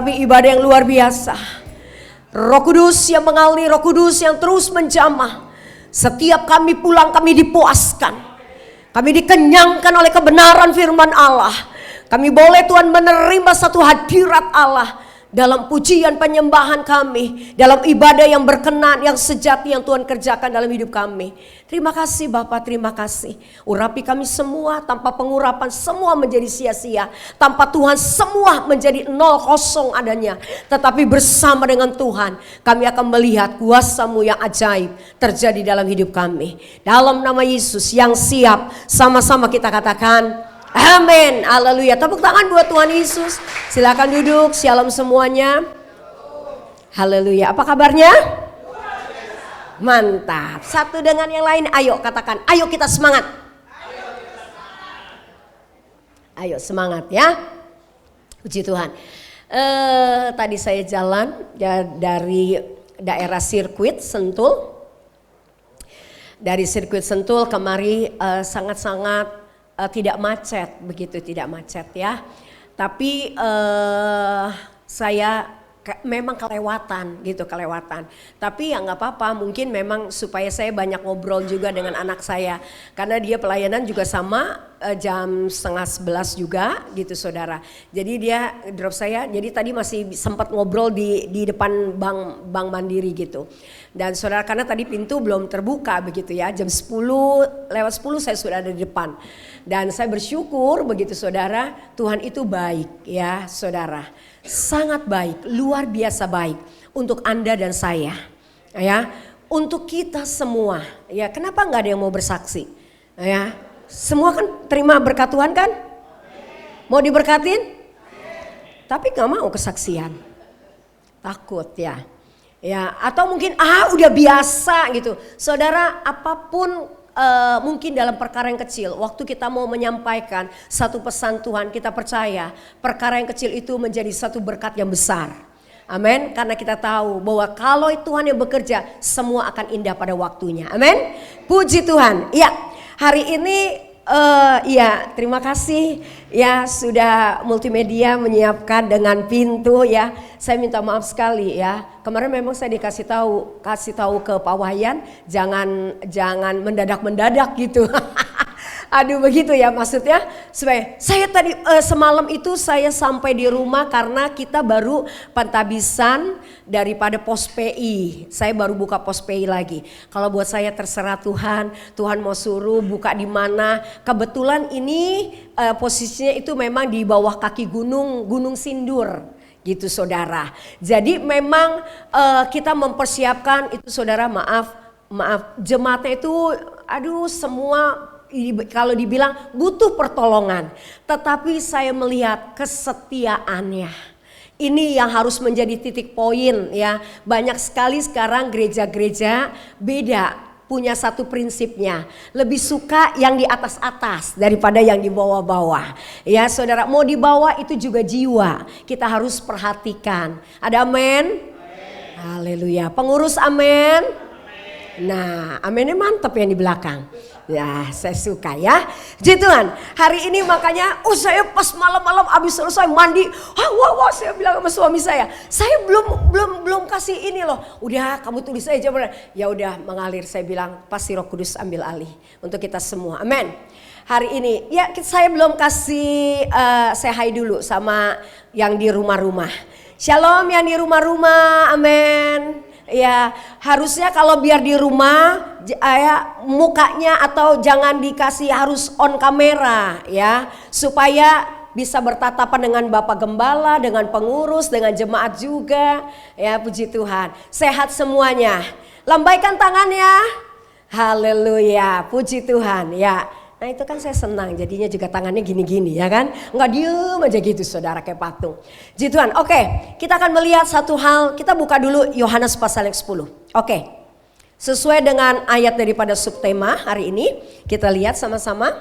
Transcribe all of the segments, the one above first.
Kami ibadah yang luar biasa. Roh Kudus yang mengalir, Roh Kudus yang terus menjamah. Setiap kami pulang kami dipuaskan. Kami dikenyangkan oleh kebenaran firman Allah. Kami boleh Tuhan menerima satu hadirat Allah dalam pujian penyembahan kami, dalam ibadah yang berkenan, yang sejati yang Tuhan kerjakan dalam hidup kami. Terima kasih Bapak, terima kasih. Urapi kami semua, tanpa pengurapan semua menjadi sia-sia. Tanpa Tuhan semua menjadi nol, kosong adanya. Tetapi bersama dengan Tuhan kami akan melihat kuasa-Mu yang ajaib terjadi dalam hidup kami. Dalam nama Yesus yang siap, sama-sama kita katakan amin, haleluya. Tepuk tangan buat Tuhan Yesus. Silakan duduk, shalom semuanya. Haleluya, apa kabarnya? Mantap, satu dengan yang lain ayo katakan, ayo kita semangat. Ayo semangat ya. Puji Tuhan. Tadi saya jalan dari daerah sirkuit Sentul. Dari sirkuit Sentul kemari sangat-sangat tidak macet, begitu tidak macet ya. Tapi saya memang kelewatan gitu, kelewatan. Tapi ya nggak apa-apa, mungkin memang supaya saya banyak ngobrol juga dengan anak saya. Karena dia pelayanan juga sama jam 10:30 juga gitu saudara. Jadi dia drop saya, jadi tadi masih sempat ngobrol di depan bank Mandiri gitu. Dan saudara karena tadi pintu belum terbuka begitu ya, jam 10:10 saya sudah ada di depan. Dan saya bersyukur begitu saudara, Tuhan itu baik ya saudara. Sangat baik, luar biasa baik untuk Anda dan saya ya, untuk kita semua ya. Kenapa nggak ada yang mau bersaksi ya? Semua kan terima berkat Tuhan kan? Mau diberkatin? Tapi nggak mau kesaksian, takut ya. Ya, atau mungkin udah biasa gitu. Saudara, apapun mungkin dalam perkara yang kecil, waktu kita mau menyampaikan satu pesan Tuhan, kita percaya perkara yang kecil itu menjadi satu berkat yang besar. Amin. Karena kita tahu bahwa kalau Tuhan yang bekerja, semua akan indah pada waktunya. Amin. Puji Tuhan. Ya, hari ini ya terima kasih ya sudah multimedia menyiapkan dengan pintu ya. Saya minta maaf sekali ya. Kemarin memang saya kasih tahu ke Pak Wahyan jangan mendadak gitu. Aduh begitu ya maksudnya. Supaya saya tadi semalam itu saya sampai di rumah karena kita baru pentabisan daripada pos PI. Saya baru buka pos PI lagi. Kalau buat saya terserah Tuhan mau suruh buka di mana. Kebetulan ini posisinya itu memang di bawah kaki Gunung Sindur. Gitu saudara. Jadi memang kita mempersiapkan itu saudara, maaf jemaatnya itu semua kalau dibilang butuh pertolongan. Tetapi saya melihat kesetiaannya. Ini yang harus menjadi titik poin ya. Banyak sekali sekarang gereja-gereja beda. Punya satu prinsipnya, lebih suka yang di atas-atas daripada yang di bawah-bawah. Ya saudara, mau di bawah itu juga jiwa, kita harus perhatikan. Ada amin? Haleluya, pengurus amin? Nah, aminnya mantap yang di belakang. Ya, saya suka ya. Jadi Tuhan, hari ini makanya saya pas malam-malam habis selesai mandi, wah saya bilang sama suami saya belum kasih ini loh. Udah kamu tulis aja. Ya udah mengalir, saya bilang pasti Roh Kudus ambil alih untuk kita semua. Amin. Hari ini ya saya belum kasih say hi dulu sama yang di rumah-rumah. Shalom yang di rumah-rumah. Amin. Ya harusnya kalau biar di rumah ya mukanya atau jangan dikasih harus on kamera ya, supaya bisa bertatapan dengan Bapak Gembala, dengan pengurus, dengan jemaat juga ya. Puji Tuhan, sehat semuanya, lambaikan tangannya, haleluya, puji Tuhan ya. Nah itu kan saya senang jadinya juga tangannya gini-gini ya kan. Nggak diem aja gitu saudara kayak patung. Puji Tuhan. Oke, kita akan melihat satu hal. Kita buka dulu Yohanes pasal yang 10. Oke, sesuai dengan ayat daripada subtema hari ini. Kita lihat sama-sama.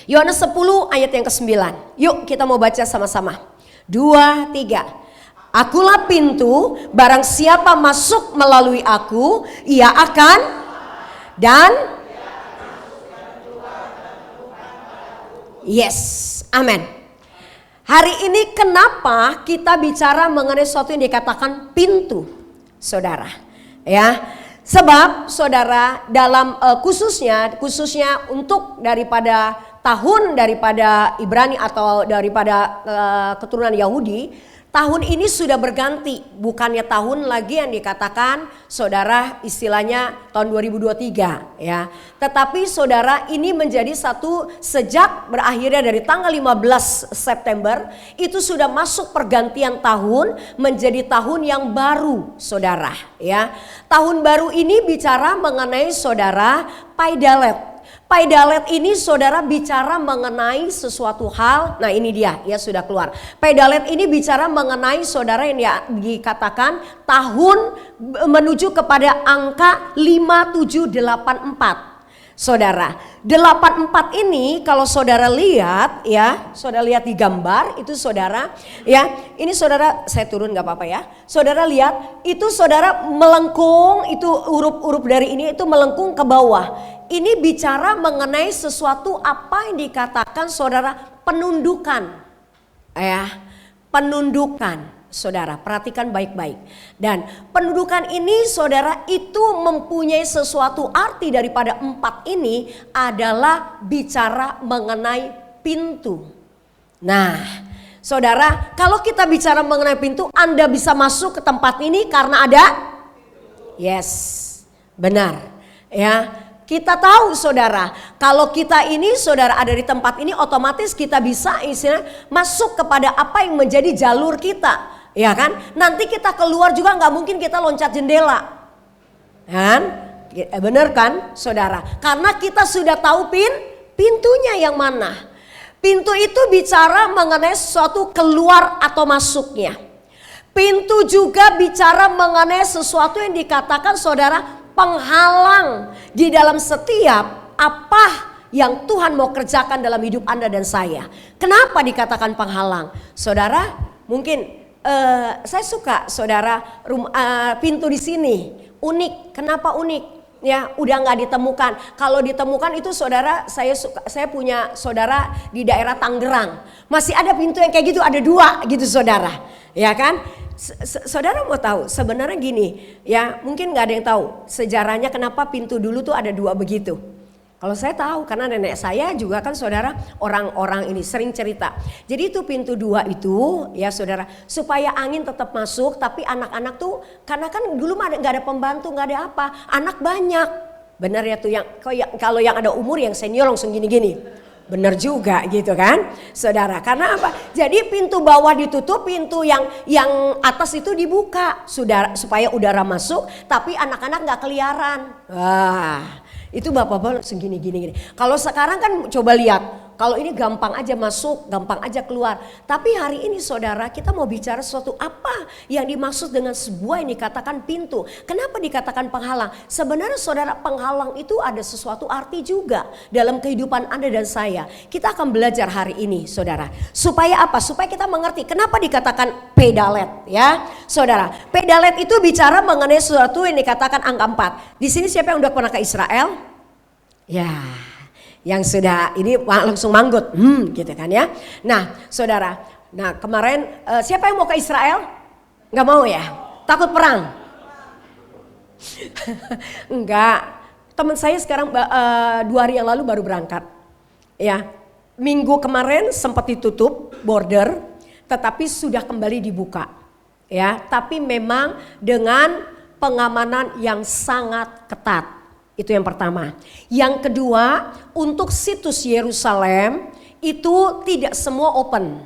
Yohanes 10 ayat yang ke-9. Yuk kita mau baca sama-sama. 2, 3. Akulah pintu, barang siapa masuk melalui aku, ia akan dan yes, amin. Hari ini kenapa kita bicara mengenai sesuatu yang dikatakan pintu, saudara? Ya, sebab saudara dalam khususnya untuk daripada Ibrani atau daripada keturunan Yahudi. Tahun ini sudah berganti, bukannya tahun lagi yang dikatakan saudara istilahnya tahun 2023 ya. Tetapi saudara ini menjadi satu sejak berakhirnya dari tanggal 15 September itu sudah masuk pergantian tahun menjadi tahun yang baru saudara ya. Tahun baru ini bicara mengenai saudara Paidalet. Paidalet ini saudara bicara mengenai sesuatu hal, nah ini dia ya sudah keluar. Paidalet ini bicara mengenai saudara yang dikatakan tahun menuju kepada angka 5784. Saudara, 84 ini kalau saudara lihat ya, saudara lihat di gambar itu saudara ya, ini saudara saya turun gak apa-apa ya. Saudara lihat itu saudara melengkung, itu huruf-huruf dari ini itu melengkung ke bawah. Ini bicara mengenai sesuatu apa yang dikatakan saudara penundukan ya, penundukan. Saudara perhatikan baik-baik. Dan pendudukan ini saudara itu mempunyai sesuatu arti daripada 4 ini adalah bicara mengenai pintu. Nah saudara kalau kita bicara mengenai pintu, Anda bisa masuk ke tempat ini karena ada? Yes, benar ya. Kita tahu saudara, kalau kita ini saudara ada di tempat ini otomatis kita bisa istilahnya masuk kepada apa yang menjadi jalur kita. Ya kan, nanti kita keluar juga nggak mungkin kita loncat jendela, kan? Bener kan, saudara? Karena kita sudah tahu pintunya yang mana. Pintu itu bicara mengenai sesuatu keluar atau masuknya. Pintu juga bicara mengenai sesuatu yang dikatakan saudara penghalang di dalam setiap apa yang Tuhan mau kerjakan dalam hidup Anda dan saya. Kenapa dikatakan penghalang, saudara? Mungkin saya suka saudara pintu di sini unik. Kenapa unik? Ya udah nggak ditemukan. Kalau ditemukan itu saudara saya punya saudara di daerah Tangerang masih ada pintu yang kayak gitu, ada 2 gitu saudara. Ya kan? Saudara mau tahu sebenarnya gini ya, mungkin nggak ada yang tahu sejarahnya kenapa pintu dulu tuh ada 2 begitu. Kalau saya tahu karena nenek saya juga kan saudara orang-orang ini sering cerita. Jadi itu pintu 2 itu ya saudara supaya angin tetap masuk, tapi anak-anak tuh karena kan dulu nggak ada pembantu, nggak ada apa, anak banyak. Benar ya tuh yang kalau yang ada umur yang senior langsung gini-gini. Benar juga gitu kan saudara, karena apa? Jadi pintu bawah ditutup, pintu yang atas itu dibuka supaya udara masuk tapi anak-anak nggak keliaran. Wah itu bapak-bapak langsung gini. Kalau sekarang kan coba lihat, kalau ini gampang aja masuk, gampang aja keluar. Tapi hari ini saudara kita mau bicara sesuatu apa yang dimaksud dengan sebuah yang dikatakan pintu. Kenapa dikatakan penghalang? Sebenarnya saudara penghalang itu ada sesuatu arti juga dalam kehidupan Anda dan saya. Kita akan belajar hari ini saudara. Supaya apa? Supaya kita mengerti kenapa dikatakan pedalet ya. Saudara, pedalet itu bicara mengenai sesuatu yang dikatakan angka 4. Di sini siapa yang udah pernah ke Israel? Ya, yang sudah ini langsung manggut, gitu kan ya. Nah, saudara, kemarin siapa yang mau ke Israel? Nggak mau ya? Takut perang? Enggak. Teman saya sekarang 2 hari yang lalu baru berangkat. Ya, minggu kemarin sempat ditutup border, tetapi sudah kembali dibuka. Ya, tapi memang dengan pengamanan yang sangat ketat. Itu yang pertama. Yang kedua, untuk situs Yerusalem itu tidak semua open.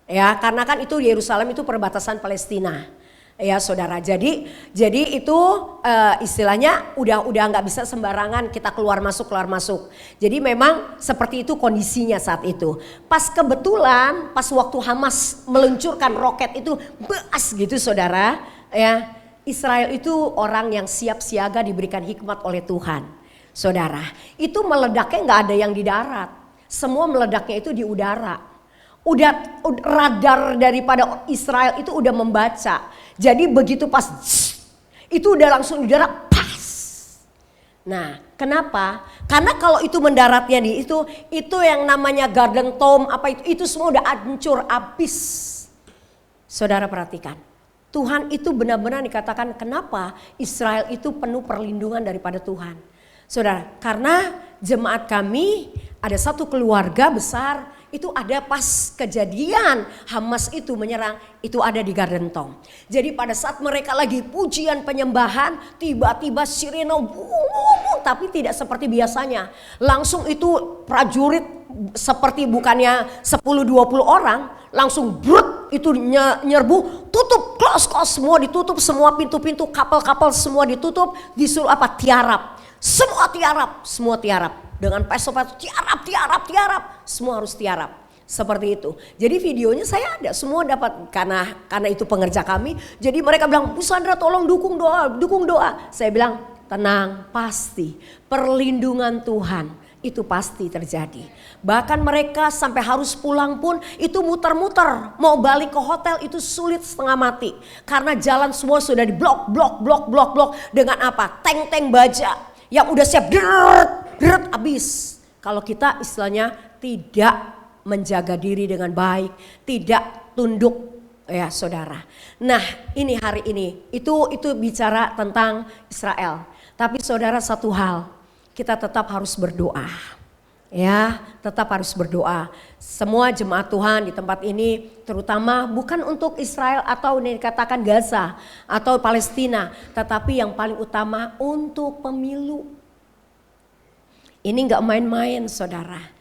Ya, karena kan itu Yerusalem itu perbatasan Palestina. Ya, saudara. Jadi itu istilahnya udah nggak bisa sembarangan kita keluar masuk. Jadi memang seperti itu kondisinya saat itu. Pas kebetulan pas waktu Hamas meluncurkan roket itu beas gitu saudara, ya. Israel itu orang yang siap siaga diberikan hikmat oleh Tuhan. Saudara, itu meledaknya nggak ada yang di darat. Semua meledaknya itu di udara. Udah radar daripada Israel itu udah membaca. Jadi begitu pas itu udah langsung di udara pas. Nah, kenapa? Karena kalau itu mendaratnya di itu yang namanya Garden Tomb apa itu semua udah hancur habis. Saudara perhatikan. Tuhan itu benar-benar dikatakan kenapa Israel itu penuh perlindungan daripada Tuhan. Saudara, karena jemaat kami ada satu keluarga besar itu ada pas kejadian Hamas itu menyerang, itu ada di Garden Tomb. Jadi pada saat mereka lagi pujian penyembahan, tiba-tiba sirene tapi tidak seperti biasanya. Langsung itu prajurit seperti bukannya 10-20 orang, langsung brut itu nyerbu, tutup close semua ditutup, semua pintu-pintu kapal-kapal semua ditutup, disuruh apa? Tiarap. Semua tiarap. Dengan peso-peso tiarap, semua harus tiarap. Seperti itu. Jadi videonya saya ada, semua dapat karena itu pengerja kami. Jadi mereka bilang, Bu Sandra tolong dukung doa. Saya bilang, tenang, pasti perlindungan Tuhan itu pasti terjadi. Bahkan mereka sampai harus pulang pun itu muter-muter. Mau balik ke hotel itu sulit setengah mati. Karena jalan semua sudah diblok. Dengan apa? Tank-tank baja yang udah siap deret habis. Kalau kita istilahnya tidak menjaga diri dengan baik, tidak tunduk ya saudara. Nah ini hari ini itu bicara tentang Israel. Tapi saudara satu hal, kita tetap harus berdoa. Ya, tetap harus berdoa. Semua jemaat Tuhan di tempat ini terutama bukan untuk Israel atau ini dikatakan Gaza atau Palestina, tetapi yang paling utama untuk pemilu. Ini enggak main-main saudara.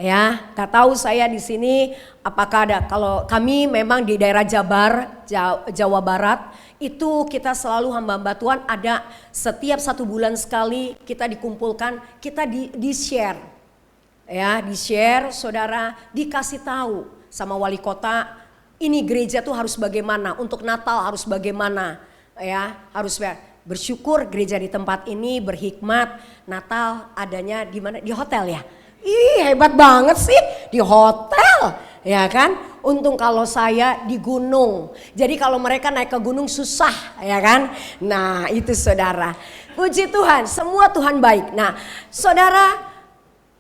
Ya, gak tahu saya di sini apakah ada, kalau kami memang di daerah Jabar, Jawa Barat, itu kita selalu hamba-hamba Tuhan ada setiap 1 bulan sekali kita dikumpulkan, kita di-share. Ya, di-share saudara, dikasih tahu sama wali kota, ini gereja tuh harus bagaimana, untuk Natal harus bagaimana. Ya, harus bersyukur gereja di tempat ini berhikmat, Natal adanya di mana? Di hotel ya. Ih hebat banget sih di hotel ya kan. Untung kalau saya di gunung. Jadi kalau mereka naik ke gunung susah ya kan. Nah itu saudara. Puji Tuhan semua Tuhan baik. Nah saudara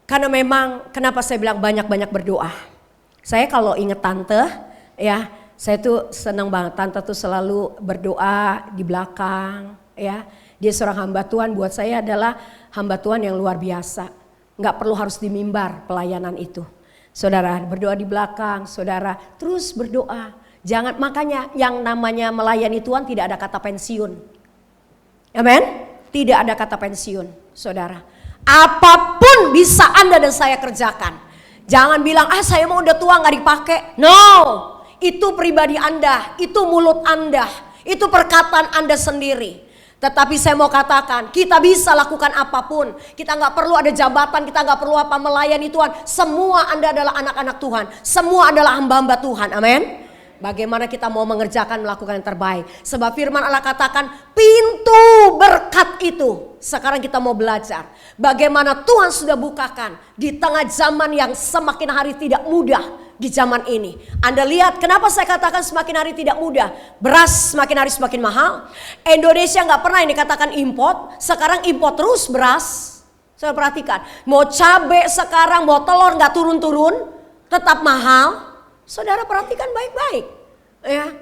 karena memang kenapa saya bilang banyak-banyak berdoa. Saya kalau inget tante ya saya tuh senang banget. Tante tuh selalu berdoa di belakang ya. Dia seorang hamba Tuhan, buat saya adalah hamba Tuhan yang luar biasa. Nggak perlu harus di mimbar pelayanan itu. Saudara berdoa di belakang, saudara terus berdoa. Jangan, makanya yang namanya melayani Tuhan tidak ada kata pensiun. Amin? Tidak ada kata pensiun, saudara. Apapun bisa Anda dan saya kerjakan. Jangan bilang, saya mau udah tua nggak dipakai. No, itu pribadi Anda, itu mulut Anda, itu perkataan Anda sendiri. Tetapi saya mau katakan, kita bisa lakukan apapun. Kita gak perlu ada jabatan, kita gak perlu apa melayani Tuhan. Semua Anda adalah anak-anak Tuhan. Semua adalah hamba-hamba Tuhan, amin. Bagaimana kita mau mengerjakan, melakukan yang terbaik. Sebab firman Allah katakan, pintu berkat itu. Sekarang kita mau belajar. Bagaimana Tuhan sudah bukakan di tengah zaman yang semakin hari tidak mudah. Di zaman ini Anda lihat kenapa saya katakan semakin hari tidak mudah. Beras semakin hari semakin mahal. Indonesia gak pernah ini katakan import. Sekarang import terus beras. Saya perhatikan. Mau cabai sekarang, mau telur gak turun-turun. Tetap mahal. Saudara perhatikan baik-baik ya.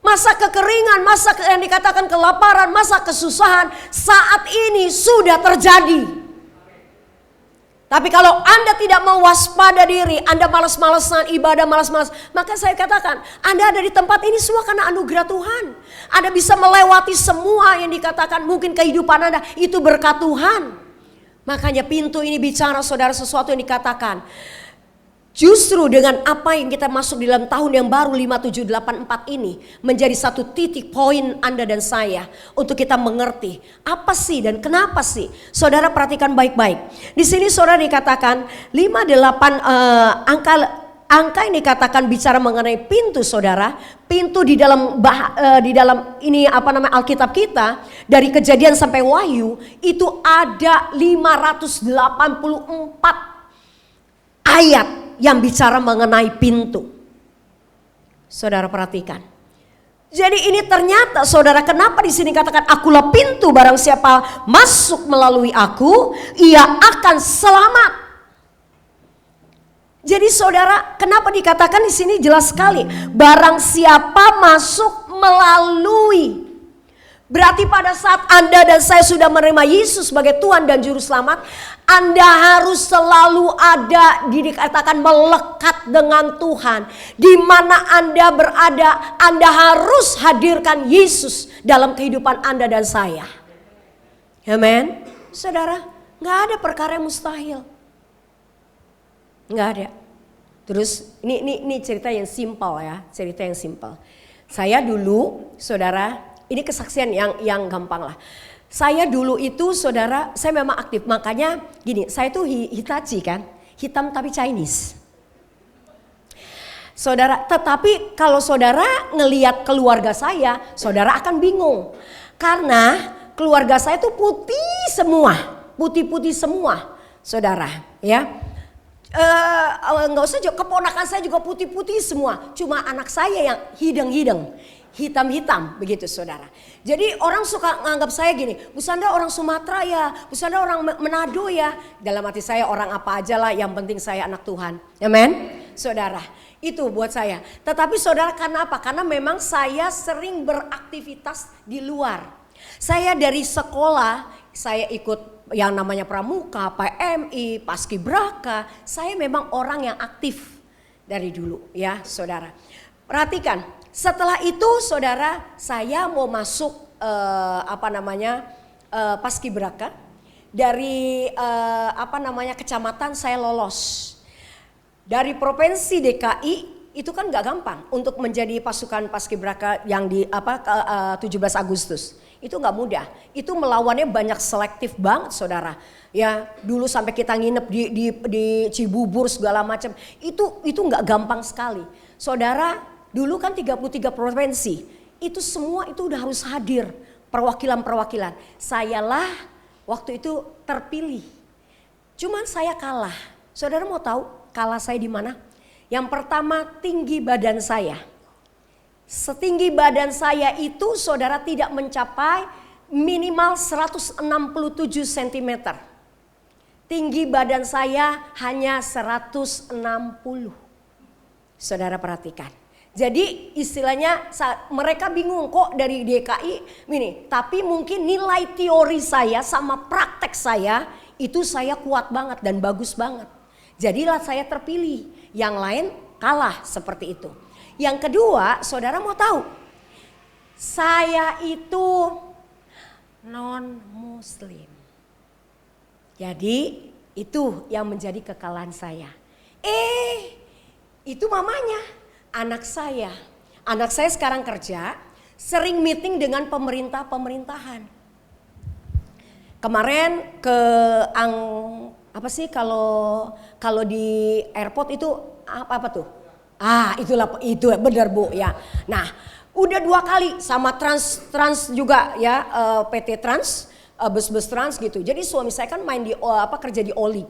Masa kekeringan, masa yang dikatakan kelaparan, masa kesusahan saat ini sudah terjadi. Tapi kalau Anda tidak mau waspada diri, Anda malas-malasan ibadah, malas-malas, maka saya katakan Anda ada di tempat ini semua karena anugerah Tuhan. Anda bisa melewati semua yang dikatakan mungkin kehidupan Anda itu berkat Tuhan. Makanya pintu ini bicara saudara sesuatu yang dikatakan. Justru dengan apa yang kita masuk di dalam tahun yang baru 5784 ini menjadi satu titik poin Anda dan saya untuk kita mengerti apa sih dan kenapa sih. Saudara perhatikan baik-baik. Di sini saudara dikatakan 58 angka yang dikatakan bicara mengenai pintu saudara. Pintu di dalam ini apa namanya Alkitab kita dari Kejadian sampai Wahyu itu ada 584 ayat yang bicara mengenai pintu. Saudara perhatikan. Jadi ini ternyata saudara, kenapa di sini katakan akulah pintu, barang siapa masuk melalui aku, ia akan selamat. Jadi saudara, kenapa dikatakan di sini jelas sekali, barang siapa masuk melalui. Berarti pada saat Anda dan saya sudah menerima Yesus sebagai Tuhan dan Juru Selamat, Anda harus selalu ada, dikatakan melekat dengan Tuhan. Di mana Anda berada, Anda harus hadirkan Yesus dalam kehidupan Anda dan saya. Amen. Saudara, gak ada perkara yang mustahil. Gak ada. Terus ini cerita yang simpel ya, cerita yang simpel. Saya dulu, saudara, ini kesaksian yang gampang lah. Saya dulu itu saudara, saya memang aktif. Makanya gini, saya tuh Hitachi kan, hitam tapi Chinese. Saudara, tetapi kalau saudara ngelihat keluarga saya, saudara akan bingung. Karena keluarga saya tuh putih semua, putih-putih semua, saudara ya. Nggak usah, keponakan saya juga putih-putih semua. Cuma anak saya yang hideng-hideng, hitam-hitam begitu saudara. Jadi orang suka nganggap saya gini, Bu Sandra orang Sumatera ya, Bu Sandra orang Manado ya. Dalam hati saya orang apa aja lah, yang penting saya anak Tuhan. Amen. Saudara, itu buat saya. Tetapi saudara, karena apa? Karena memang saya sering beraktivitas di luar. Saya dari sekolah, saya ikut yang namanya pramuka, PMI, paskibraka. Saya memang orang yang aktif dari dulu ya saudara. Perhatikan, setelah itu saudara, saya mau masuk paskibraka. Dari kecamatan saya lolos. Dari provinsi DKI itu kan gak gampang untuk menjadi pasukan paskibraka yang di 17 Agustus. Itu gak mudah, itu melawannya banyak, selektif banget saudara. Ya dulu sampai kita nginep di Cibubur segala macam, itu gak gampang sekali. Saudara, dulu kan 33 provinsi, itu semua itu udah harus hadir, perwakilan-perwakilan. Sayalah waktu itu terpilih, cuman saya kalah. Saudara mau tahu kalah saya di mana? Yang pertama, tinggi badan saya. Setinggi badan saya itu saudara tidak mencapai minimal 167 cm. Tinggi badan saya hanya 160. Saudara perhatikan. Jadi istilahnya mereka bingung kok dari DKI ini. Tapi mungkin nilai teori saya sama praktek saya itu saya kuat banget dan bagus banget. Jadilah saya terpilih. Yang lain kalah seperti itu. Yang kedua, saudara mau tahu, saya itu non-muslim. Jadi itu yang menjadi kekalahan saya. Itu mamanya, anak saya. Anak saya sekarang kerja, sering meeting dengan pemerintahan. Kemarin kalau di airport itu apa tuh? Itu benar Bu ya. Nah, udah 2 kali sama trans juga ya, PT Trans, bus-bus Trans gitu. Jadi suami saya kan main kerja di Oli.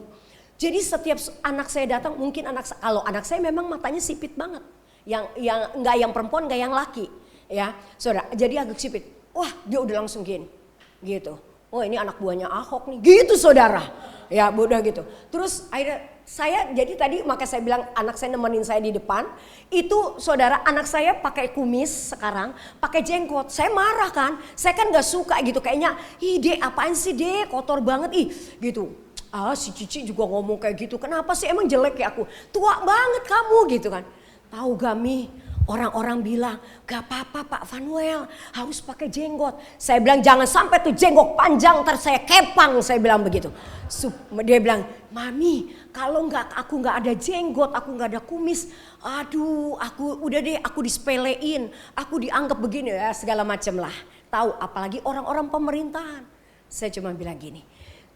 Jadi setiap anak saya datang, mungkin kalau anak saya memang matanya sipit banget. Yang enggak yang perempuan, enggak yang laki, ya. Saudara, jadi agak sipit. Wah, dia udah langsung gini. Gitu. Oh, ini anak buahnya Ahok nih. Gitu saudara. Ya, udah gitu. Terus akhirnya saya jadi tadi makanya saya bilang anak saya nemenin saya di depan. Itu saudara, anak saya pakai kumis sekarang, pakai jenggot. Saya marah kan. Saya kan gak suka gitu, kayaknya Dek apaan sih Dek, kotor banget gitu. Si Cici juga ngomong kayak gitu. Kenapa sih, emang jelek ya aku? Tua banget kamu gitu kan. Tahu gak Mi, orang-orang bilang gak apa-apa Pak Fanuel harus pakai jenggot. Saya bilang jangan sampai tuh jenggot panjang ntar saya kepang, saya bilang begitu. Dia bilang, Mami kalau aku nggak ada jenggot, aku nggak ada kumis, aduh aku disepelein, aku dianggap begini ya segala macam lah. Tahu apalagi orang-orang pemerintahan. Saya cuma bilang gini,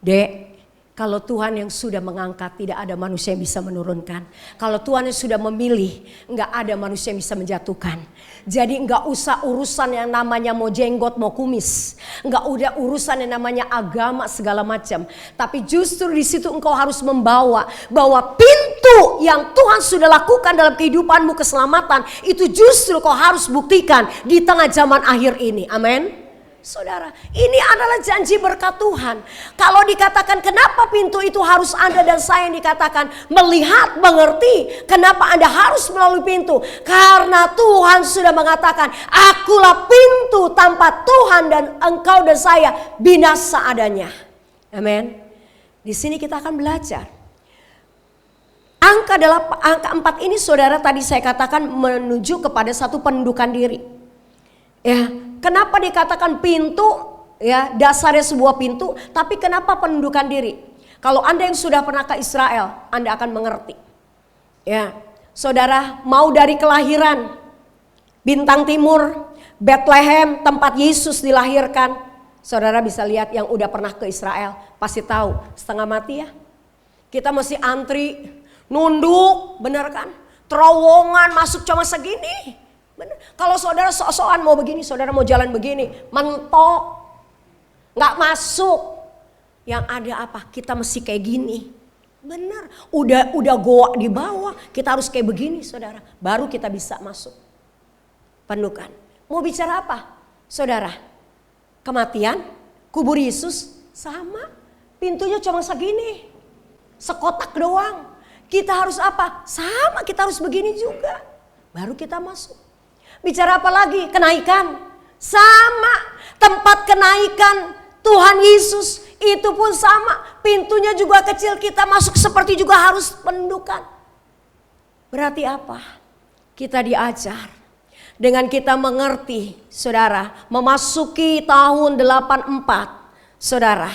Dek Kalau Tuhan yang sudah mengangkat, tidak ada manusia yang bisa menurunkan. Kalau Tuhan yang sudah memilih, nggak ada manusia yang bisa menjatuhkan. Jadi nggak usah urusan yang namanya mau jenggot, mau kumis. Nggak udah urusan yang namanya agama segala macam. Tapi justru di situ engkau harus membawa bahwa pintu yang Tuhan sudah lakukan dalam kehidupanmu keselamatan, itu justru kau harus buktikan di tengah zaman akhir ini. Amin. Saudara, ini adalah janji berkat Tuhan. Kalau dikatakan kenapa pintu itu harus Anda dan saya yang dikatakan melihat, mengerti. Kenapa Anda harus melalui pintu? Karena Tuhan sudah mengatakan, akulah pintu, tanpa Tuhan dan engkau dan saya binasa adanya. Amin. Di sini kita akan belajar. Angka 4 ini saudara tadi saya katakan menuju kepada satu pendudukan diri. Ya, kenapa dikatakan pintu? Ya, dasarnya sebuah pintu, tapi kenapa pendudukan diri? Kalau Anda yang sudah pernah ke Israel, Anda akan mengerti. Ya, saudara, mau dari kelahiran Bintang Timur, Bethlehem, tempat Yesus dilahirkan. Saudara bisa lihat yang udah pernah ke Israel, pasti tahu setengah mati ya. Kita mesti antri, nunduk, benar kan? Terowongan masuk cuma segini. Bener. Kalau saudara sok-sokan mau begini, saudara mau jalan begini, mentok, nggak masuk. Yang ada apa? Kita mesti kayak gini. Benar. Udah goa di bawah, kita harus kayak begini, saudara. Baru kita bisa masuk. Penuhkan. Mau bicara apa, saudara? Kematian, kubur Yesus, sama. Pintunya cuma segini, sekotak doang. Kita harus apa? Sama, kita harus begini juga. Baru kita masuk. Bicara apa lagi? Kenaikan. Sama. Tempat kenaikan Tuhan Yesus itu pun sama. Pintunya juga kecil, kita masuk seperti juga harus pendudukan. Berarti apa? Kita diajar. Dengan kita mengerti, saudara, memasuki tahun 84, saudara.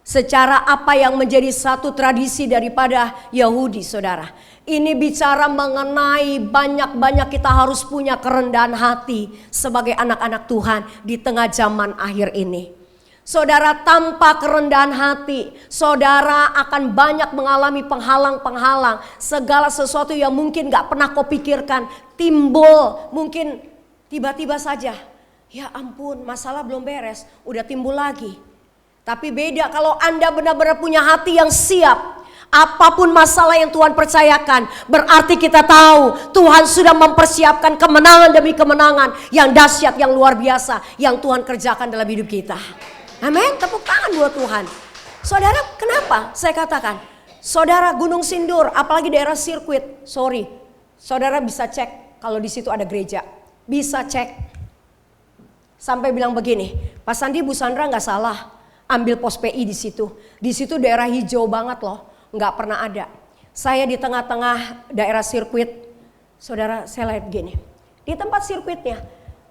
Secara apa yang menjadi satu tradisi daripada Yahudi, saudara. Ini bicara mengenai banyak-banyak kita harus punya kerendahan hati sebagai anak-anak Tuhan di tengah zaman akhir ini. Saudara, tanpa kerendahan hati, saudara akan banyak mengalami penghalang-penghalang. Segala sesuatu yang mungkin gak pernah kau pikirkan timbul, mungkin tiba-tiba saja. Ya ampun, masalah belum beres, udah timbul lagi. Tapi beda kalau Anda benar-benar punya hati yang siap. Apapun masalah yang Tuhan percayakan, berarti kita tahu Tuhan sudah mempersiapkan kemenangan demi kemenangan yang dahsyat, yang luar biasa, yang Tuhan kerjakan dalam hidup kita. Amin, tepuk tangan buat Tuhan. Saudara, kenapa saya katakan? Saudara, Gunung Sindur, apalagi daerah sirkuit, saudara bisa cek kalau di situ ada gereja, bisa cek. Sampai bilang begini, Pak Sandi, Bu Sandra nggak salah, ambil pos PI di situ. Di situ daerah hijau banget loh. Nggak pernah ada. Saya di tengah-tengah daerah sirkuit, saudara, saya lihat gini. Di tempat sirkuitnya,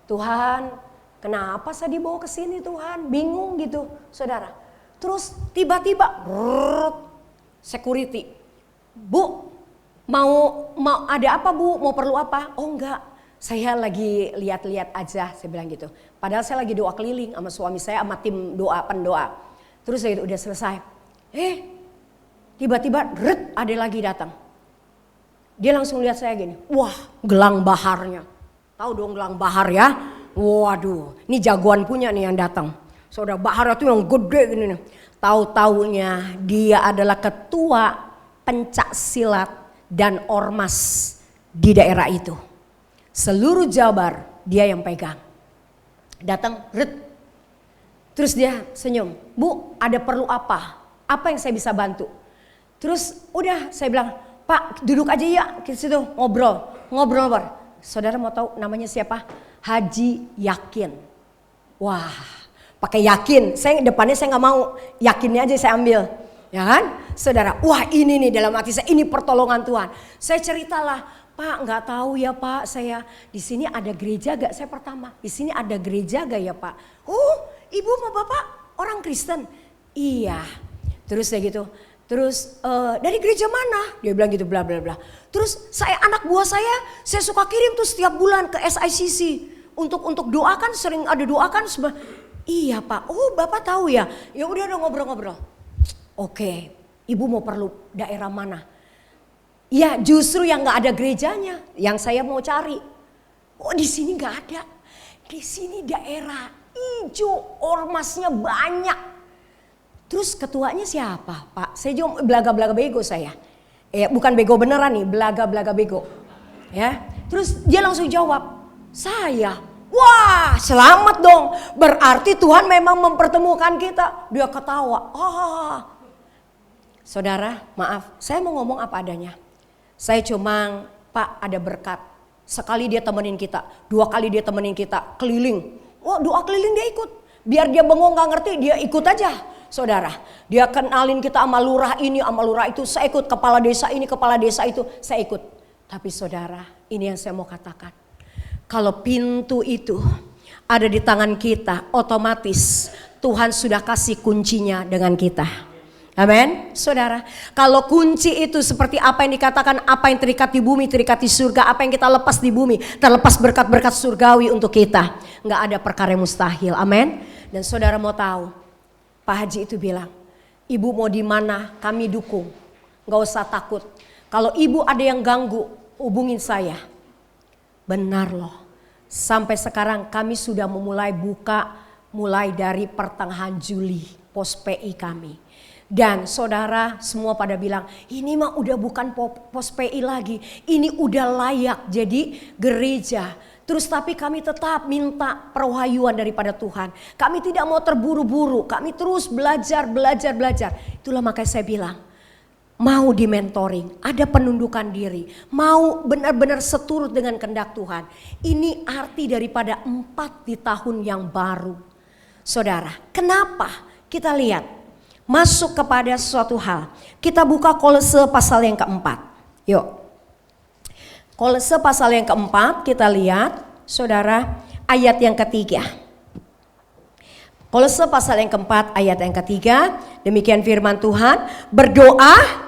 Tuhan, kenapa saya dibawa ke sini Tuhan? Bingung gitu, saudara. Terus tiba-tiba, security, Bu, mau ada apa Bu? Mau perlu apa? Oh enggak, saya lagi lihat-lihat aja, saya bilang gitu. Padahal saya lagi doa keliling sama suami saya, sama tim doa pendoa. Terus saya udah selesai. Tiba-tiba ada lagi datang. Dia langsung lihat saya gini. Wah, gelang baharnya. Tahu dong gelang bahar ya? Waduh, ini jagoan punya nih yang datang. Saudara, bahar itu yang gede gini nih. Tahu-taunya dia adalah ketua pencak silat dan ormas di daerah itu. Seluruh Jabar dia yang pegang. Datang, terus dia senyum. Bu, ada perlu apa? Apa yang saya bisa bantu? Terus udah saya bilang, Pak duduk aja ya ke situ ngobrol. Saudara mau tahu namanya siapa? Haji Yakin. Wah, pakai Yakin. Saya depannya saya nggak mau, Yakinnya aja saya ambil. Ya kan? Saudara, wah ini nih dalam hati saya, ini pertolongan Tuhan. Saya ceritalah, Pak nggak tahu ya Pak, saya di sini ada gereja gak? Saya pertama, di sini ada gereja gak ya Pak? Oh, Ibu sama Bapak orang Kristen? Iya. Terus saya gitu. Terus dari gereja mana? Dia bilang gitu bla bla bla. Terus anak buah saya suka kirim tuh setiap bulan ke SICC untuk doakan, sering ada doakan. Iya Pak. Oh Bapak tahu ya? Ya udah ngobrol-ngobrol. Oke. Ibu mau perlu daerah mana? Ya justru yang gak ada gerejanya yang saya mau cari. Oh di sini gak ada. Di sini daerah hijau, ormasnya banyak. Terus ketuanya siapa Pak? Saya juga belaga-belaga bego saya. Bukan bego beneran nih, belaga-belaga bego. Ya, terus dia langsung jawab, saya. Wah selamat dong, berarti Tuhan memang mempertemukan kita. Dia ketawa. Saudara maaf, saya mau ngomong apa adanya. Saya cuma, Pak ada berkat. Sekali dia temenin kita, 2 kali dia temenin kita keliling. Wah 2 keliling dia ikut. Biar dia bengong gak ngerti, dia ikut aja. Saudara, dia kenalin kita sama lurah ini, sama lurah itu. Saya ikut, kepala desa ini, kepala desa itu, saya ikut. Tapi saudara, ini yang saya mau katakan. Kalau pintu itu ada di tangan kita, otomatis Tuhan sudah kasih kuncinya dengan kita. Amin, saudara. Kalau kunci itu seperti apa yang dikatakan, apa yang terikat di bumi terikat di surga, apa yang kita lepas di bumi terlepas berkat-berkat surgawi untuk kita. Nggak ada perkara yang mustahil, amin. Dan saudara mau tahu, Pak Haji itu bilang, ibu mau di mana kami dukung, nggak usah takut. Kalau ibu ada yang ganggu, hubungin saya. Benar loh, sampai sekarang kami sudah memulai buka mulai dari pertengahan Juli pos PI kami. Dan saudara semua pada bilang, ini mah udah bukan pos PI lagi, ini udah layak jadi gereja. Terus tapi kami tetap minta perwahyuan daripada Tuhan. Kami tidak mau terburu-buru, kami terus belajar. Itulah makanya saya bilang, mau di mentoring, ada penundukan diri, mau benar-benar seturut dengan kehendak Tuhan. Ini arti daripada 4 di tahun yang baru. Saudara, kenapa? Kita lihat. Masuk kepada suatu hal. Kita buka Kolose pasal yang keempat. Yuk. Kolose pasal yang keempat kita lihat saudara ayat yang ketiga. Kolose pasal yang keempat ayat yang ketiga. Demikian firman Tuhan. Berdoa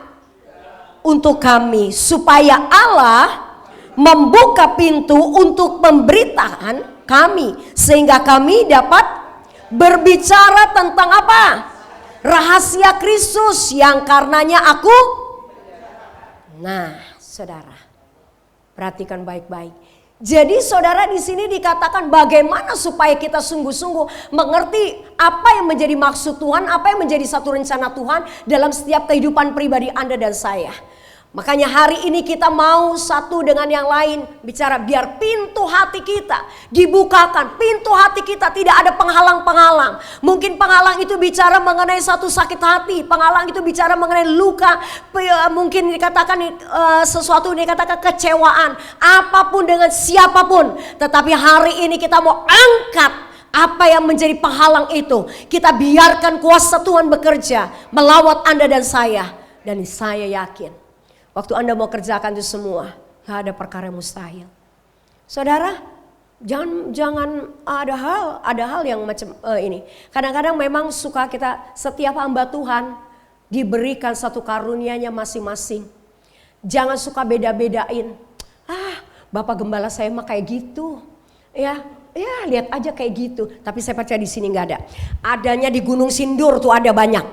untuk kami supaya Allah membuka pintu untuk pemberitaan kami. Sehingga kami dapat berbicara tentang apa? Rahasia Kristus yang karenanya aku. Nah, saudara, perhatikan baik-baik. Jadi saudara di sini dikatakan bagaimana supaya kita sungguh-sungguh mengerti apa yang menjadi maksud Tuhan, apa yang menjadi satu rencana Tuhan dalam setiap kehidupan pribadi Anda dan saya. Makanya hari ini kita mau satu dengan yang lain bicara biar pintu hati kita dibukakan. Pintu hati kita tidak ada penghalang-penghalang. Mungkin penghalang itu bicara mengenai satu sakit hati. Penghalang itu bicara mengenai luka. Mungkin dikatakan sesuatu dikatakan kecewaan. Apapun dengan siapapun. Tetapi hari ini kita mau angkat apa yang menjadi penghalang itu. Kita biarkan kuasa Tuhan bekerja melawat Anda dan saya. Dan saya yakin waktu Anda mau kerjakan itu semua, gak ada perkara yang mustahil. Saudara, jangan ada hal yang macam ini. Kadang-kadang memang suka kita setiap hamba Tuhan diberikan satu karunia-Nya masing-masing. Jangan suka beda-bedain. Bapak gembala saya mah kayak gitu. Ya lihat aja kayak gitu. Tapi saya percaya di sini nggak ada. Adanya di Gunung Sindur tuh ada banyak.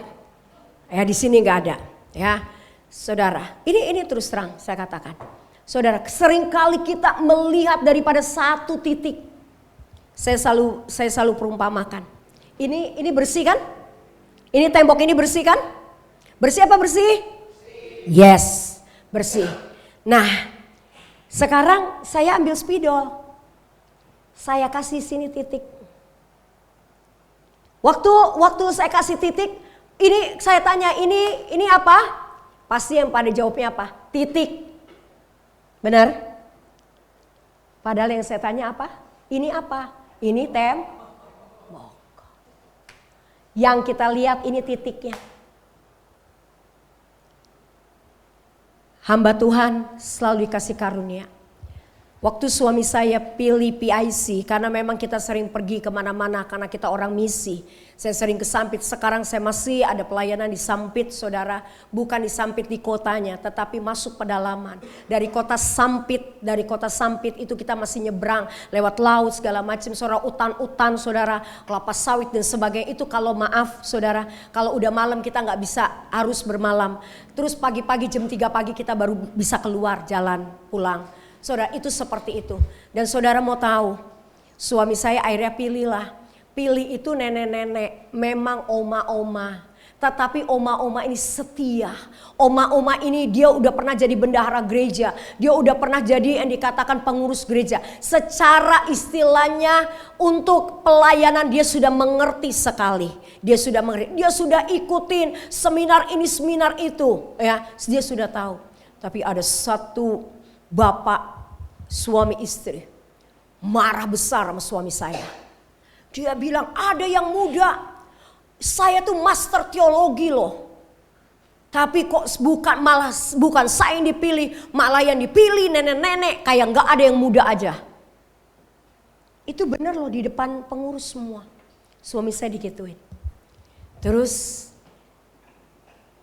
Ya di sini nggak ada. Ya. Saudara, ini terus terang saya katakan. Saudara, seringkali kita melihat daripada satu titik. Saya selalu perumpamakan. Ini bersih kan? Ini tembok ini bersih kan? Bersih apa bersih? Yes, bersih. Nah, sekarang saya ambil spidol. Saya kasih sini titik. Waktu saya kasih titik, ini saya tanya ini apa? Pasti yang pada jawabnya apa? Titik. Benar? Padahal yang saya tanya apa? Ini apa? Ini tembok. Yang kita lihat ini titiknya. Hamba Tuhan selalu dikasih karunia. Waktu suami saya pilih PIC, karena memang kita sering pergi kemana-mana karena kita orang misi. Saya sering ke Sampit, sekarang saya masih ada pelayanan di Sampit saudara. Bukan di Sampit di kotanya, tetapi masuk pedalaman. Dari kota Sampit itu kita masih nyebrang lewat laut segala macam. Saudara, hutan-hutan saudara, kelapa sawit dan sebagainya. Itu kalau maaf saudara, kalau udah malam kita nggak bisa, harus bermalam. Terus pagi-pagi jam 3 pagi kita baru bisa keluar jalan pulang. Saudara, itu seperti itu. Dan saudara mau tahu, suami saya akhirnya pilih itu nenek-nenek, memang oma-oma. Tetapi oma-oma ini setia. Oma-oma ini dia udah pernah jadi bendahara gereja. Dia udah pernah jadi yang dikatakan pengurus gereja. Secara istilahnya untuk pelayanan dia sudah mengerti sekali. Dia sudah ikutin seminar ini seminar itu. Ya, dia sudah tahu. Tapi ada satu bapak suami istri marah besar sama suami saya. Dia bilang ada yang muda, saya tuh master teologi loh. Tapi kok bukan saya yang dipilih, malah yang dipilih nenek-nenek kayak nggak ada yang muda aja. Itu benar loh di depan pengurus semua. Suami saya digituin. Terus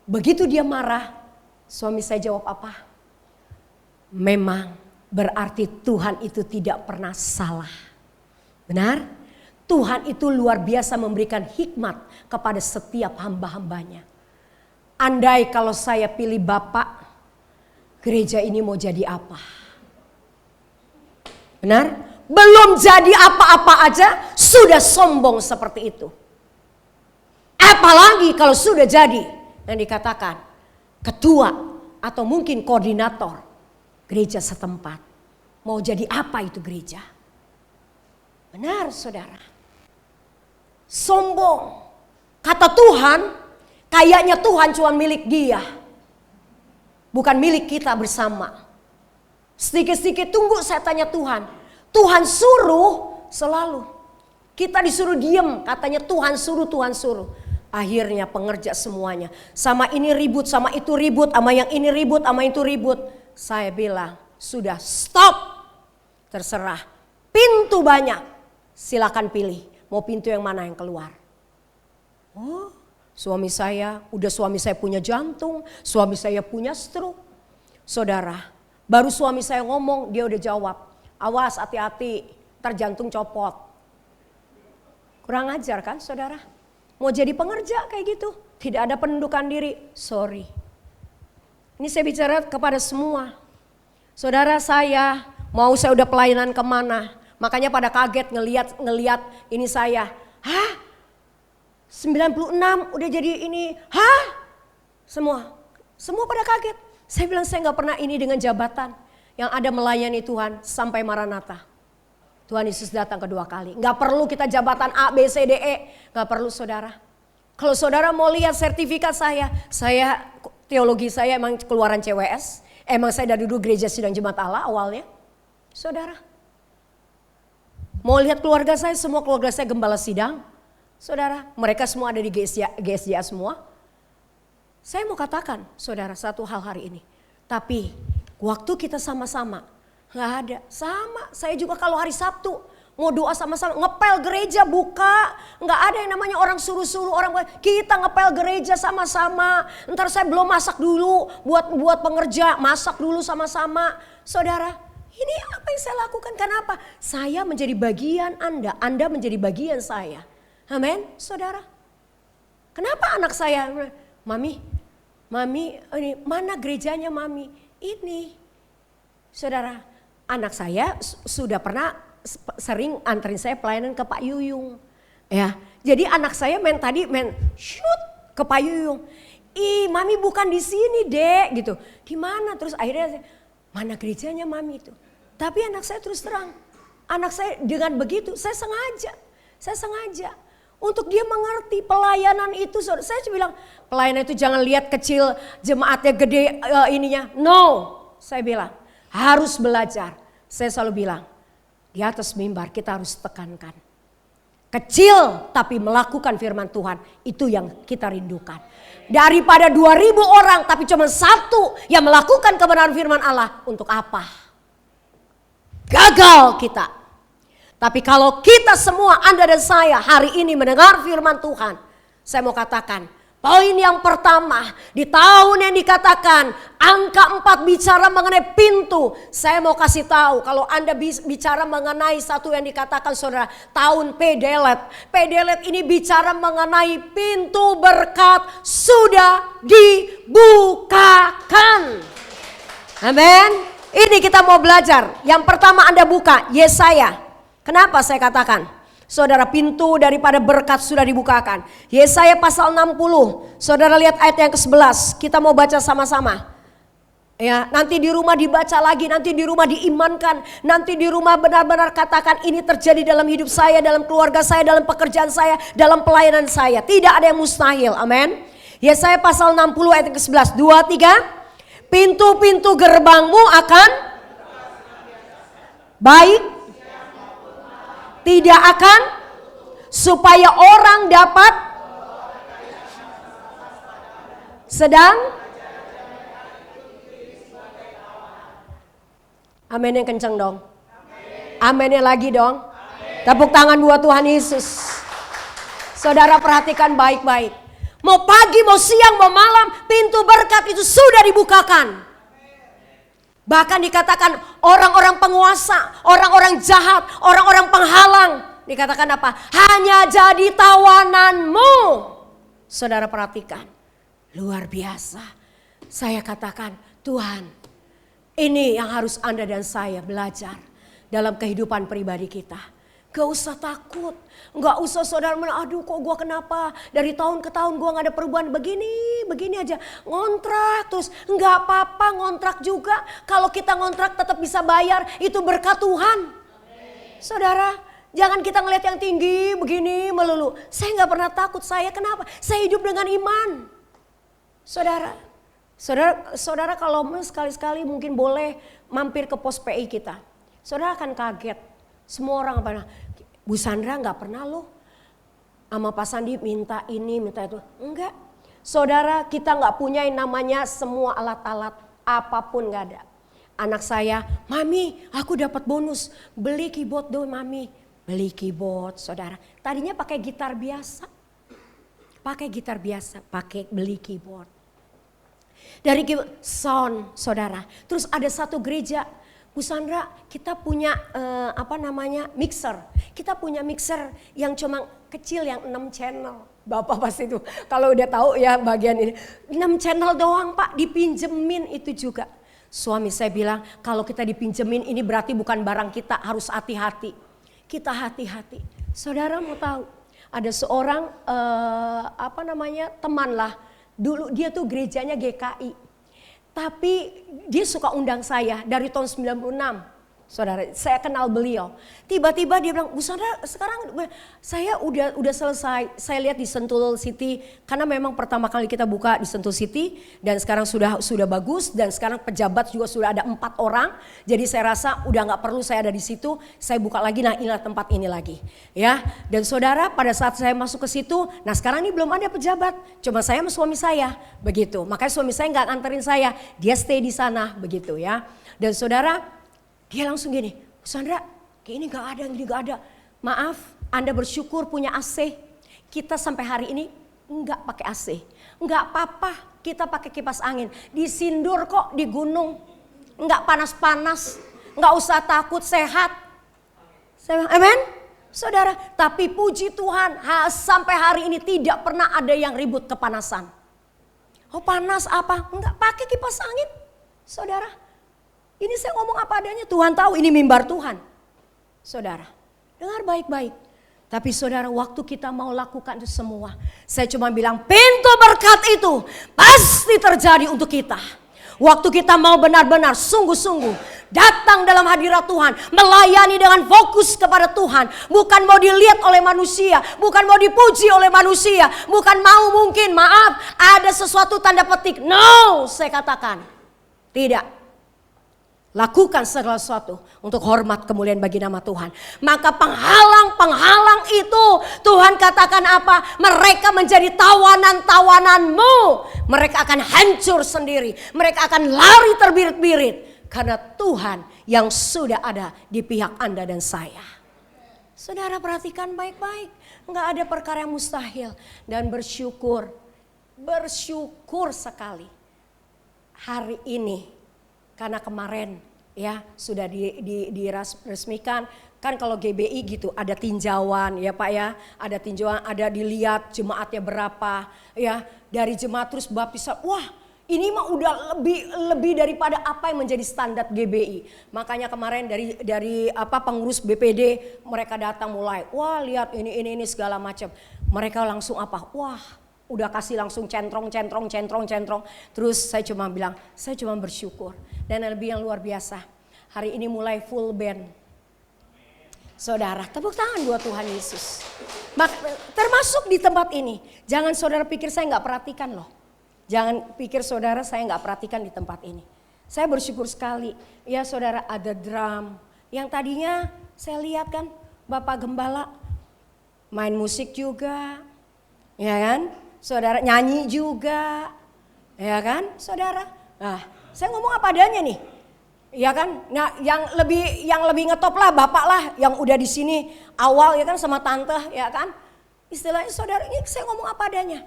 begitu dia marah, suami saya jawab apa? Memang berarti Tuhan itu tidak pernah salah. Benar? Tuhan itu luar biasa memberikan hikmat kepada setiap hamba-hambanya. Andai kalau saya pilih Bapak, gereja ini mau jadi apa? Benar? Belum jadi apa-apa aja sudah sombong seperti itu. Apalagi kalau sudah jadi yang dikatakan ketua atau mungkin koordinator gereja setempat. Mau jadi apa itu gereja? Benar saudara. Sombong. Kata Tuhan, kayaknya Tuhan cuma milik dia. Bukan milik kita bersama. Sedikit-sedikit tunggu saya tanya Tuhan. Tuhan suruh selalu. Kita disuruh diem, katanya Tuhan suruh. Akhirnya pengerja semuanya. Sama ini ribut, sama itu ribut, sama yang ini ribut, sama itu ribut. Saya bilang, sudah stop. Terserah, pintu banyak. Silakan pilih, mau pintu yang mana yang keluar. Oh, suami saya punya jantung, suami saya punya stroke. Saudara, baru suami saya ngomong, dia udah jawab. Awas hati-hati, ntar jantung copot. Kurang ajar kan saudara? Mau jadi pengerja kayak gitu, tidak ada penundukan diri, sorry. Ini saya bicara kepada semua. Saudara saya udah pelayanan kemana. Makanya pada kaget ngeliat ini saya. Hah? 96 udah jadi ini. Hah? Semua pada kaget. Saya bilang saya gak pernah ini dengan jabatan. Yang ada melayani Tuhan sampai Maranatha. Tuhan Yesus datang kedua kali. Gak perlu kita jabatan A, B, C, D, E. Gak perlu saudara. Kalau saudara mau lihat sertifikat saya teologi saya emang keluaran CWS. Emang saya dari dulu gereja sidang jemaat Allah awalnya. Saudara. Mau lihat keluarga saya, semua keluarga saya gembala sidang. Saudara, mereka semua ada di GSJA semua. Saya mau katakan saudara satu hal hari ini. Tapi waktu kita sama-sama gak ada. Sama, saya juga kalau hari Sabtu mau doa sama-sama, ngepel gereja buka. Gak ada yang namanya orang suruh-suruh, kita ngepel gereja sama-sama. Ntar saya belum masak dulu buat pengerja, masak dulu sama-sama. Saudara, ini apa yang saya lakukan? Kenapa? Saya menjadi bagian Anda menjadi bagian saya. Amin, saudara. Kenapa anak saya, Mami, ini mana gerejanya Mami? Ini, saudara, anak saya sudah pernah sering anterin saya pelayanan ke Pak Yuyung. Ya, jadi anak saya shoot ke Pak Yuyung. Ih, Mami bukan di sini, Dek, gitu. Di mana? Terus akhirnya mana gerejanya Mami itu? Tapi anak saya terus terang, anak saya dengan begitu, saya sengaja. Untuk dia mengerti pelayanan itu, saya bilang pelayanan itu jangan lihat kecil, jemaatnya gede ininya. No, saya bilang harus belajar. Saya selalu bilang di atas mimbar kita harus tekankan. Kecil tapi melakukan firman Tuhan, itu yang kita rindukan. Daripada 2.000 orang tapi cuma satu yang melakukan kebenaran firman Allah, untuk apa? gagal kita. Tapi kalau kita semua, Anda dan saya hari ini mendengar firman Tuhan, saya mau katakan, poin yang pertama, di tahun yang dikatakan angka 4 bicara mengenai pintu. Saya mau kasih tahu, kalau Anda bicara mengenai satu yang dikatakan saudara, tahun Pedelet. Pedelet ini bicara mengenai pintu berkat sudah dibukakan. Amin. Ini kita mau belajar. Yang pertama Anda buka, Yesaya. Kenapa saya katakan? Saudara, pintu daripada berkat sudah dibukakan. Yesaya pasal 60. Saudara lihat ayat yang ke-11. Kita mau baca sama-sama. Ya, nanti di rumah dibaca lagi, nanti di rumah diimankan, nanti di rumah benar-benar katakan ini terjadi dalam hidup saya, dalam keluarga saya, dalam pekerjaan saya, dalam pelayanan saya. Tidak ada yang mustahil. Amin. Yesaya pasal 60 ayat yang ke-11. 2, 3. Pintu-pintu gerbangmu akan baik, tidak akan, supaya orang dapat sedang. Amin yang kencang dong. Aminnya lagi dong. Tepuk tangan buat Tuhan Yesus. Saudara perhatikan baik-baik. Mau pagi, mau siang, mau malam, pintu berkat itu sudah dibukakan. Bahkan dikatakan orang-orang penguasa, orang-orang jahat, orang-orang penghalang. Dikatakan apa? Hanya jadi tawananmu. Saudara perhatikan, luar biasa. Saya katakan, Tuhan, ini yang harus Anda dan saya belajar dalam kehidupan pribadi kita. Gak usah takut, gak usah saudara aduh kok gue kenapa dari tahun ke tahun gue gak ada perubahan begini aja. Ngontrak terus, gak apa-apa ngontrak juga. Kalau kita ngontrak tetap bisa bayar, itu berkat Tuhan. Saudara, jangan kita ngelihat yang tinggi begini melulu. Saya gak pernah takut, saya kenapa? Saya hidup dengan iman. Saudara kalau sekali-sekali mungkin boleh mampir ke pos PI kita. Saudara akan kaget. Semua orang apa? Bu Sandra nggak pernah loh sama Pak Sandi minta ini minta itu. Enggak. Saudara, kita nggak punya yang namanya semua alat-alat, apapun nggak ada. Anak saya, Mami aku dapat bonus beli keyboard dong Mami. Beli keyboard saudara. Tadinya pakai gitar biasa. Pakai beli keyboard. Dari sound saudara. Terus ada satu gereja, Bu Sandra, kita punya mixer. Kita punya mixer yang cuma kecil yang 6 channel. Bapak pasti itu kalau udah tahu ya bagian ini. 6 channel doang Pak, dipinjemin itu juga. Suami saya bilang kalau kita dipinjemin ini berarti bukan barang kita, harus hati-hati. Kita hati-hati. Saudara mau tahu, ada seorang teman lah. Dulu dia tuh gerejanya GKI. Tapi dia suka undang saya dari tahun 96. Saudara, saya kenal beliau. Tiba-tiba dia bilang, Bu Sandra sekarang saya udah selesai. Saya lihat di Sentul City, karena memang pertama kali kita buka di Sentul City. Dan sekarang sudah bagus, dan sekarang pejabat juga sudah ada 4 orang. Jadi saya rasa udah gak perlu saya ada di situ. Saya buka lagi, nah inilah tempat ini lagi. Ya, dan saudara pada saat saya masuk ke situ, nah sekarang ini belum ada pejabat. Cuma saya sama suami saya, begitu. Makanya suami saya gak nganterin saya, dia stay di sana, begitu ya. Dan saudara, dia langsung gini, Bu Sandra, kayak ini gak ada. Maaf, Anda bersyukur punya AC. Kita sampai hari ini enggak pakai AC. Enggak apa-apa, kita pakai kipas angin. Disindur kok di gunung. Enggak panas-panas, enggak usah takut, sehat. Amin? Saudara, tapi puji Tuhan, sampai hari ini tidak pernah ada yang ribut kepanasan. Oh panas apa? Enggak pakai kipas angin. Saudara. Ini saya ngomong apa adanya, Tuhan tahu ini mimbar Tuhan. Saudara, dengar baik-baik. Tapi saudara, waktu kita mau lakukan itu semua, saya cuma bilang pintu berkat itu pasti terjadi untuk kita. Waktu kita mau benar-benar sungguh-sungguh datang dalam hadirat Tuhan, melayani dengan fokus kepada Tuhan, bukan mau dilihat oleh manusia, bukan mau dipuji oleh manusia, bukan mau mungkin maaf ada sesuatu tanda petik. No, saya katakan tidak. Lakukan segala sesuatu untuk hormat kemuliaan bagi nama Tuhan. Maka penghalang itu Tuhan katakan apa? Mereka menjadi tawanan-tawananmu. Mereka akan hancur sendiri. Mereka akan lari terbirit-birit. Karena Tuhan yang sudah ada di pihak Anda dan saya. Saudara perhatikan baik-baik, nggak ada perkara yang mustahil. Dan bersyukur sekali hari ini. Karena kemarin ya sudah diresmikan. Kan kalau GBI gitu ada tinjauan ya Pak ya, ada tinjauan, ada dilihat jemaatnya berapa ya, dari jemaat terus Bapak bisa, wah ini mah udah lebih daripada apa yang menjadi standar GBI. Makanya kemarin dari pengurus BPD mereka datang mulai, wah lihat ini segala macam. Mereka langsung wah udah kasih langsung centrong. Terus saya cuma bilang, saya cuma bersyukur. Dan lebih yang luar biasa, hari ini mulai full band. Saudara, tepuk tangan buat Tuhan Yesus. Termasuk di tempat ini. Jangan saudara pikir saya gak perhatikan loh. Jangan pikir saudara saya gak perhatikan di tempat ini. Saya bersyukur sekali. Ya saudara, ada drum. Yang tadinya saya lihat kan Bapak Gembala main musik juga. Ya kan? Saudara nyanyi juga. Ya kan saudara? Nah, saya ngomong apa adanya nih. Ya kan, nah yang lebih ngetop lah bapak lah yang udah di sini awal ya kan sama tante ya kan, istilahnya saudara ini saya ngomong apa adanya.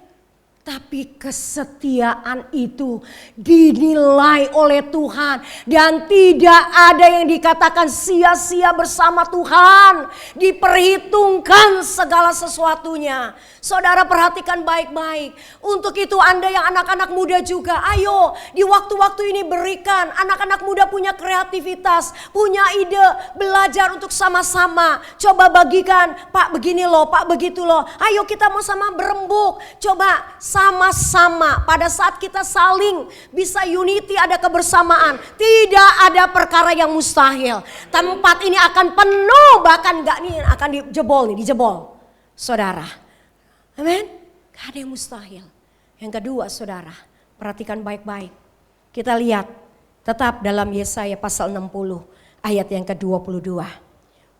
Tapi kesetiaan itu dinilai oleh Tuhan. Dan tidak ada yang dikatakan sia-sia bersama Tuhan. Diperhitungkan segala sesuatunya. Saudara perhatikan baik-baik. Untuk itu Anda yang anak-anak muda juga. Ayo di waktu-waktu ini berikan. Anak-anak muda punya kreativitas. Punya ide. Belajar untuk sama-sama. Coba bagikan. Pak begini loh, Pak begitu loh. Ayo kita mau sama berembuk. Coba sama-sama pada saat kita saling bisa unity, ada kebersamaan, tidak ada perkara yang mustahil. Tempat ini akan penuh, bahkan enggak nih akan dijebol saudara. Amin. Gak ada yang mustahil. Yang kedua saudara, perhatikan baik-baik. Kita lihat tetap dalam Yesaya pasal 60 ayat yang ke-22.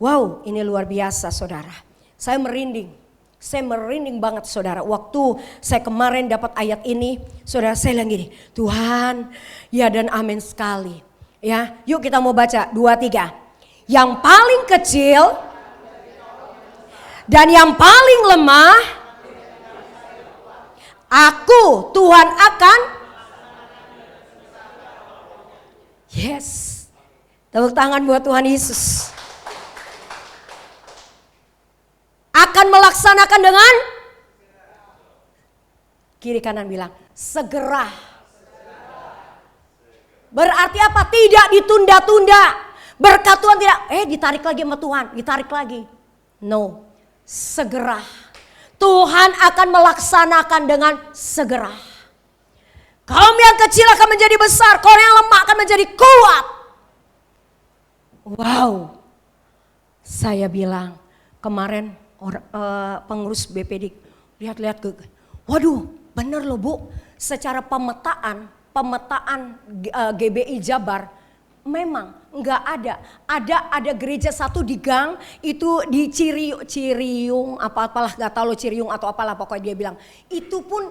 Wow, ini luar biasa saudara. Saya merinding banget saudara. Waktu saya kemarin dapat ayat ini, saudara saya bilang gini, Tuhan ya dan amin sekali. Ya, yuk kita mau baca 2, 3. Yang paling kecil dan yang paling lemah, aku Tuhan akan. Yes. Tepuk tangan buat Tuhan Yesus. Akan melaksanakan dengan kiri kanan bilang segera. Berarti apa? Tidak ditunda-tunda. Berkat Tuhan tidak ditarik lagi sama Tuhan, ditarik lagi. No, segera. Tuhan akan melaksanakan dengan segera. Kaum yang kecil akan menjadi besar, kaum yang lemah akan menjadi kuat. Wow. Saya bilang kemarin pengurus BPD lihat-lihat ke, waduh bener loh Bu, secara pemetaan GBI Jabar memang nggak ada gereja satu di gang itu di Ciriung apalah nggak tahu Ciriung atau apalah pokoknya dia bilang itu pun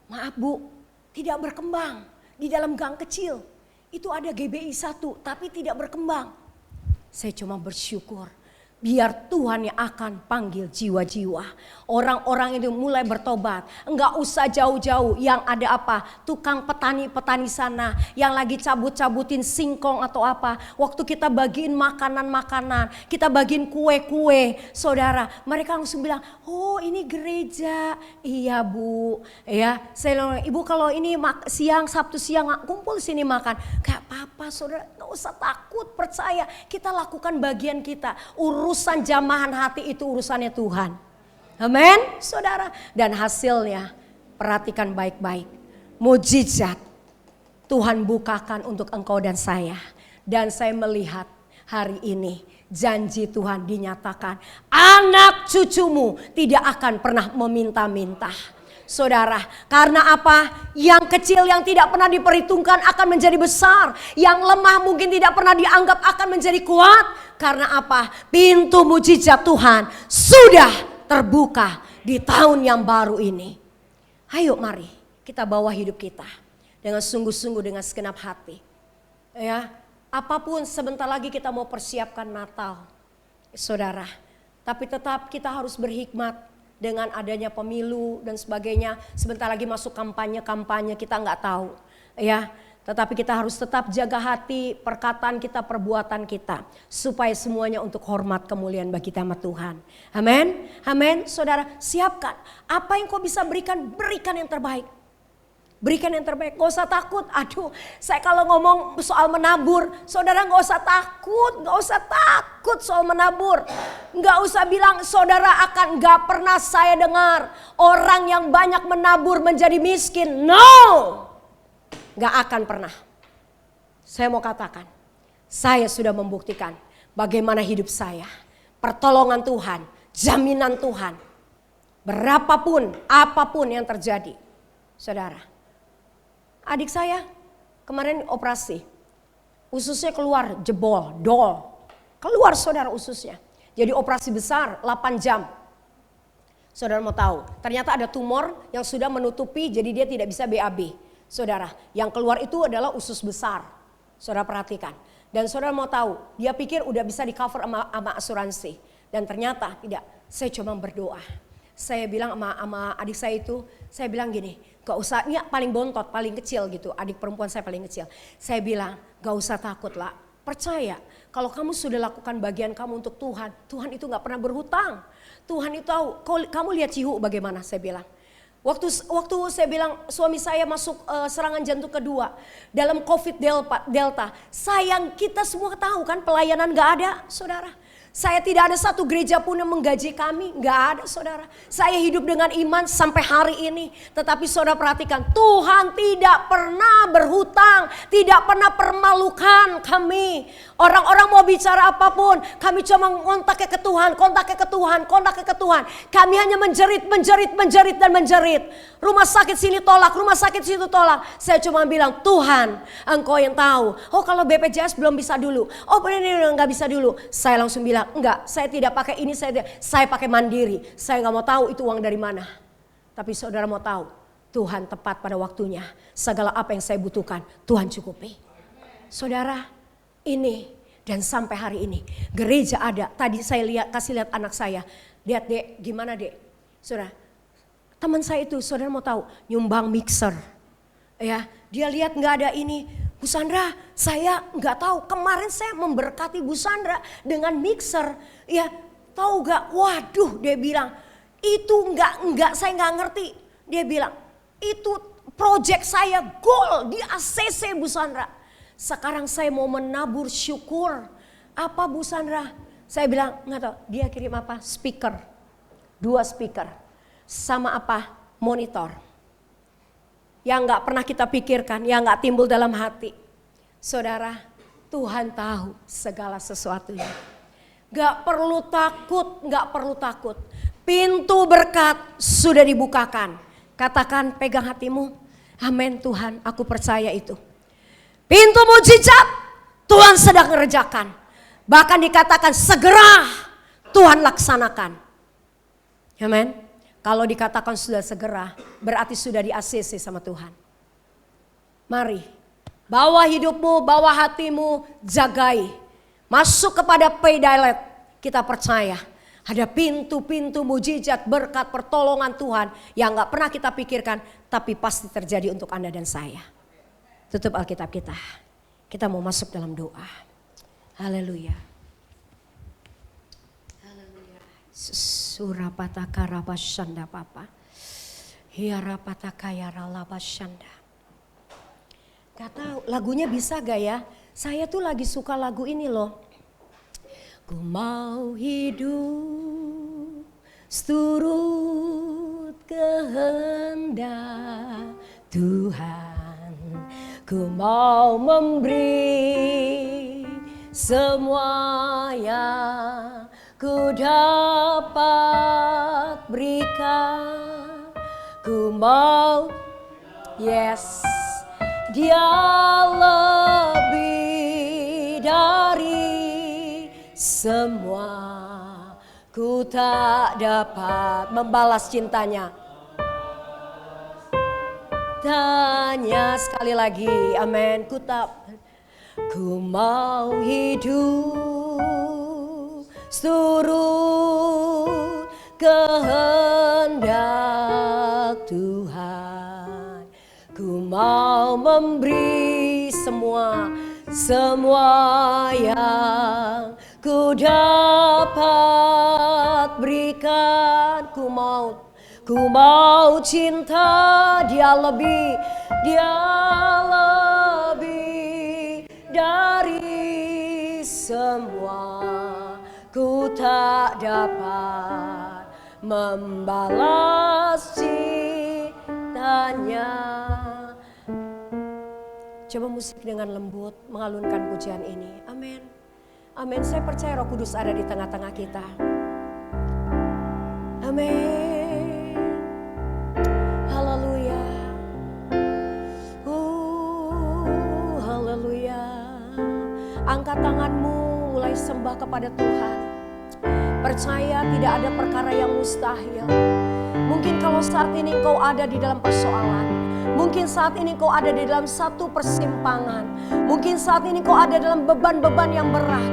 maaf Bu tidak berkembang di dalam gang kecil itu ada GBI satu tapi tidak berkembang. Saya cuma bersyukur. Biar Tuhan yang akan panggil jiwa-jiwa. Orang-orang itu mulai bertobat. Enggak usah jauh-jauh. Yang ada apa? Tukang petani-petani sana. Yang lagi cabut-cabutin singkong atau apa. Waktu kita bagiin makanan-makanan. Kita bagiin kue-kue. Saudara, mereka langsung bilang, oh ini gereja. Iya Bu. Ya, saya bilang, Ibu kalau ini Sabtu siang kumpul sini makan. Gak apa-apa saudara. Gak usah takut, percaya. Kita lakukan bagian kita. Urusan jamahan hati itu urusannya Tuhan. Amin, saudara. Dan hasilnya perhatikan baik-baik. Mujizat Tuhan bukakan untuk engkau dan saya. Dan saya melihat hari ini janji Tuhan dinyatakan. Anak cucumu tidak akan pernah meminta-minta. Saudara, karena apa? Yang kecil yang tidak pernah diperhitungkan akan menjadi besar. Yang lemah mungkin tidak pernah dianggap akan menjadi kuat. Karena apa? Pintu mujizat Tuhan sudah terbuka di tahun yang baru ini. Ayo mari kita bawa hidup kita dengan sungguh-sungguh dengan segenap hati. Ya, Apapun sebentar lagi kita mau persiapkan Natal, saudara. Tapi tetap kita harus berhikmat dengan adanya pemilu dan sebagainya. Sebentar lagi masuk kampanye kita nggak tahu, ya. Tetapi kita harus tetap jaga hati, perkataan kita, perbuatan kita, supaya semuanya untuk hormat kemuliaan bagi nama Tuhan. Amin, amin. Saudara, siapkan apa yang kau bisa berikan, berikan yang terbaik. Berikan yang terbaik, gak usah takut. Aduh, saya kalau ngomong soal menabur, saudara gak usah takut soal menabur. Gak usah bilang saudara akan, gak pernah saya dengar orang yang banyak menabur menjadi miskin. No, gak akan pernah. Saya mau katakan, saya sudah membuktikan bagaimana hidup saya. Pertolongan Tuhan, jaminan Tuhan. Berapapun, apapun yang terjadi, saudara. Adik saya kemarin operasi, ususnya keluar jebol, dol. Keluar saudara ususnya. Jadi operasi besar 8 jam. Saudara mau tahu, ternyata ada tumor yang sudah menutupi jadi dia tidak bisa BAB. Saudara, yang keluar itu adalah usus besar. Saudara perhatikan. Dan saudara mau tahu, dia pikir udah bisa di cover sama asuransi. Dan ternyata tidak, saya cuma berdoa. Saya bilang sama adik saya itu, saya bilang gini, gak usah, ini paling bontot, paling kecil gitu, adik perempuan saya paling kecil. Saya bilang, gak usah takut lah, percaya kalau kamu sudah lakukan bagian kamu untuk Tuhan, Tuhan itu gak pernah berhutang. Tuhan itu tahu, kamu lihat Cihu bagaimana, saya bilang. Waktu saya bilang suami saya masuk serangan jantung kedua dalam COVID Delta, sayang kita semua tahu kan pelayanan gak ada, saudara. Saya tidak ada satu gereja pun yang menggaji kami, gak ada saudara. Saya hidup dengan iman sampai hari ini. Tetapi saudara perhatikan, Tuhan tidak pernah berhutang, tidak pernah permalukan kami. Orang-orang mau bicara apapun, kami cuma kontaknya ke Tuhan. Kami hanya menjerit dan menjerit. Rumah sakit sini tolak, rumah sakit situ tolak. Saya cuma bilang, Tuhan Engkau yang tahu. Oh kalau BPJS belum bisa dulu, oh ini nggak bisa dulu. Saya langsung bilang, enggak, saya tidak pakai ini, saya pakai mandiri. Saya nggak mau tahu itu uang dari mana. Tapi saudara mau tahu, Tuhan tepat pada waktunya. Segala apa yang saya butuhkan, Tuhan cukupi. Saudara, ini dan sampai hari ini gereja ada. Tadi saya kasih lihat anak saya. Lihat dek, gimana dek? Saudara, teman saya itu, saudara mau tahu, nyumbang mixer. Ya, dia lihat nggak ada ini. Bu Sandra, saya nggak tahu. Kemarin saya memberkati Bu Sandra dengan mixer. Ya, tahu nggak? Waduh, dia bilang itu nggak saya nggak ngerti. Dia bilang itu project saya goal di ACC Bu Sandra. Sekarang saya mau menabur syukur. Apa Bu Sandra? Saya bilang nggak tahu. Dia kirim apa? Speaker, 2 speaker, sama apa? Monitor. Yang gak pernah kita pikirkan, yang gak timbul dalam hati. Saudara, Tuhan tahu segala sesuatunya. Gak perlu takut. Pintu berkat sudah dibukakan. Katakan, pegang hatimu. Amin Tuhan, aku percaya itu. Pintu mujizat Tuhan sedang mengerjakan. Bahkan dikatakan segera Tuhan laksanakan. Amin. Kalau dikatakan sudah segera, berarti sudah di ACC sama Tuhan. Mari, bawa hidupmu, bawa hatimu, jagai. Masuk kepada Pay Dialect, kita percaya. Ada pintu-pintu mujizat, berkat, pertolongan Tuhan yang gak pernah kita pikirkan, tapi pasti terjadi untuk Anda dan saya. Tutup Alkitab kita. Kita mau masuk dalam doa. Haleluya. Surapataka rabashanda papa. Hiarapataka yaralabashanda. Gak tahu lagunya bisa gak ya? Saya tuh lagi suka lagu ini loh. Ku mau hidup seturut kehendak Tuhan. Ku mau memberi semua yang ku dapat berikan. Ku mau, yes, Dia lebih dari semua. Ku tak dapat membalas cintanya. Tanya sekali lagi, amin. Ku tak Ku mau hidup seturut kehendak Tuhan. Ku mau memberi semua yang ku dapat berikan. Ku mau cinta Dia lebih dari semua. Ku tak dapat membalas cintanya. Coba musik dengan lembut mengalunkan pujian ini. Amin. Amin. Saya percaya Roh Kudus ada di tengah-tengah kita. Amin. Haleluya. Haleluya. Angkat tanganmu, mulai sembah kepada Tuhan. Percaya tidak ada perkara yang mustahil. Mungkin kalau saat ini engkau ada di dalam persoalan. Mungkin saat ini kau ada di dalam satu persimpangan. Mungkin saat ini kau ada dalam beban-beban yang berat.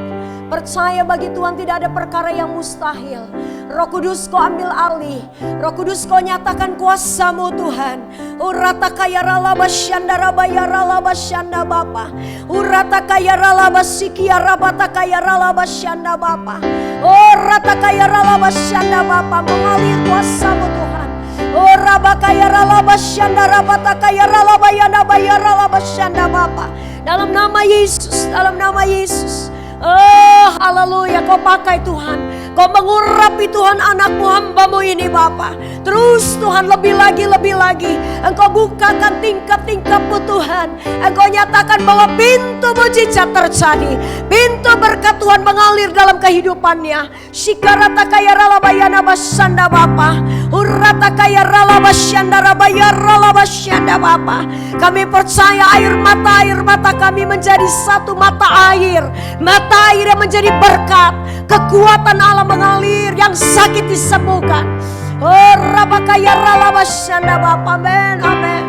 Percaya bagi Tuhan tidak ada perkara yang mustahil. Roh Kudus kau ambil alih. Roh Kudus kau nyatakan kuasa-Mu Tuhan. Urata kaya ralaba syanda rabaya ralaba syanda Bapa. Urata kaya ralaba sikia rabata kaya ralaba syanda Bapa. Oh rata kaya ralaba syanda Bapa, mengalir kuasa-Mu Tuhan. Oh rabakaya ralaba syanda rabata kaya ralaba yana bayara ralaba syanda Bapa. Dalam nama Yesus, dalam nama Yesus. Oh haleluya, kau pakai Tuhan. Kau mengurapi Tuhan anak-Mu, hamba-Mu ini Bapa. Terus Tuhan lebih lagi. Engkau bukakan tingkap-tingkap-Mu Tuhan. Engkau nyatakan bahwa pintu mujizat terjadi. Pintu berkat Tuhan mengalir dalam kehidupannya. Shikarata kaya ralabayana basanda Bapa. Urata kaya ralabasyanda rabaya ralabasyanda Bapa. Kami percaya air mata kami menjadi satu mata air. Mata air yang menjadi berkat. Kekuatan Allah mengalir, yang sakit disembuhkan. Oh rabakaya ralabasyanda Bapa. Amin, amin.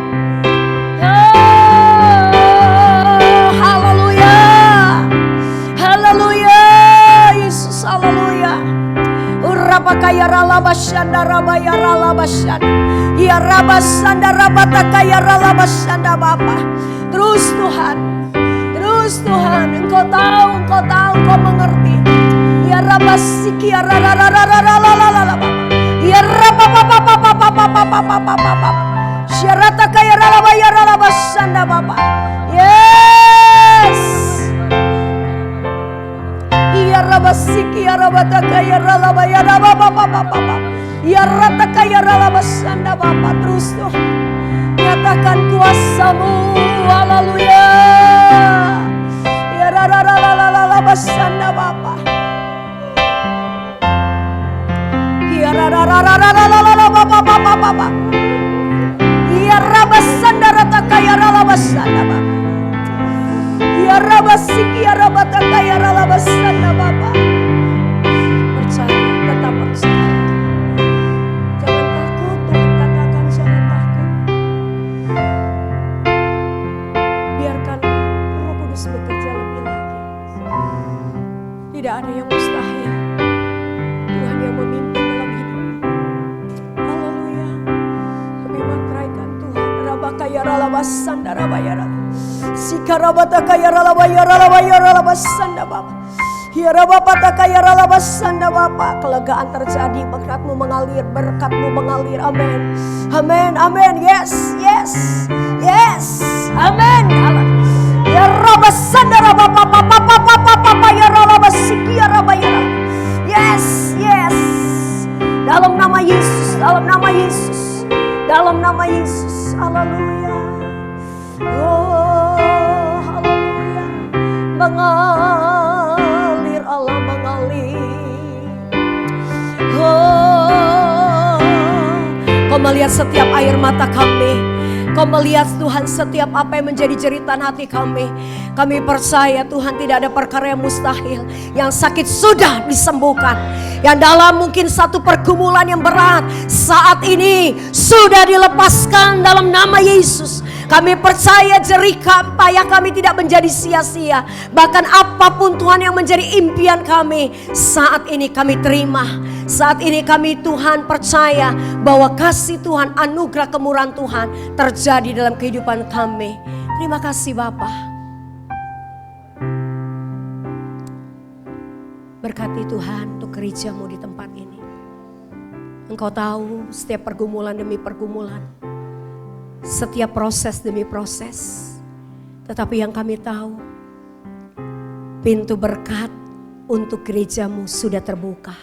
Oh, haleluya. Haleluya. Yesus, haleluya. Urabakaya ralabasyanda rabaya ralabasyanda. Ya rabasanda rabatakaya ralabasyanda Bapa. Terus Tuhan, Engkau tahu, Engkau mengerti. Ya rabasiki ya rarararararararararara. Ya rabapapapapapapapapapapapapap. Syarata kaya ralabaya ralabasanda Bapa. Yes. Ya rabasiki ya rabataka ya ralabaya rabapapapapapap. Ya rataka ya ralabasanda Bapa. Terus Tuhan, nyatakan kuasa-Mu. Haleluya. Ya rararararararabasanda Bapa. Ya rararararararabapapapapap. Ya rabasanda rataka ya ralabasanda Bapa. Ya rabasiki ya rabataka ya ralabasanda Bapa. Percaya, tetap percaya. Jangan takut, Tuhan katakan jangan takut. Biarkan Roh Kudus bekerja lebih lagi. Tidak ada yang mustahil. Tuhan yang memimpin dalam hidupmu. Haleluya. Kami matraikan Tuhan. Rabakaya ralabasanda rabayara. Sikarabata kaya ralabaya ralabaya ralabasanda Bapa. Ya rabapata kaya ralabasanda Bapa. Kelegaan terjadi, berkat-Mu mengalir, berkat-Mu mengalir. Amin. Amin, amin. Yes, yes, yes. Amin. Ya rabasanda rabapapapapapapapa ya ralabasiki ya rabayara. Yes, yes. Dalam nama Yesus, dalam nama Yesus, dalam nama Yesus. Haleluya. Oh, haleluya. Mengalir, Allah mengalir. Oh, Kau melihat setiap air mata kami. Kau melihat Tuhan setiap apa yang menjadi jeritan hati kami. Kami percaya Tuhan tidak ada perkara yang mustahil. Yang sakit sudah disembuhkan. Yang dalam mungkin satu pergumulan yang berat saat ini sudah dilepaskan dalam nama Yesus. Kami percaya jerih payah kami tidak menjadi sia-sia. Bahkan apapun Tuhan yang menjadi impian kami, saat ini kami terima. Saat ini kami Tuhan percaya bahwa kasih Tuhan, anugerah kemurahan Tuhan terjadi dalam kehidupan kami. Terima kasih Bapa. Berkati Tuhan untuk gereja-Mu di tempat ini. Engkau tahu setiap pergumulan demi pergumulan, setiap proses demi proses. Tetapi yang kami tahu, pintu berkat untuk gereja-Mu sudah terbuka.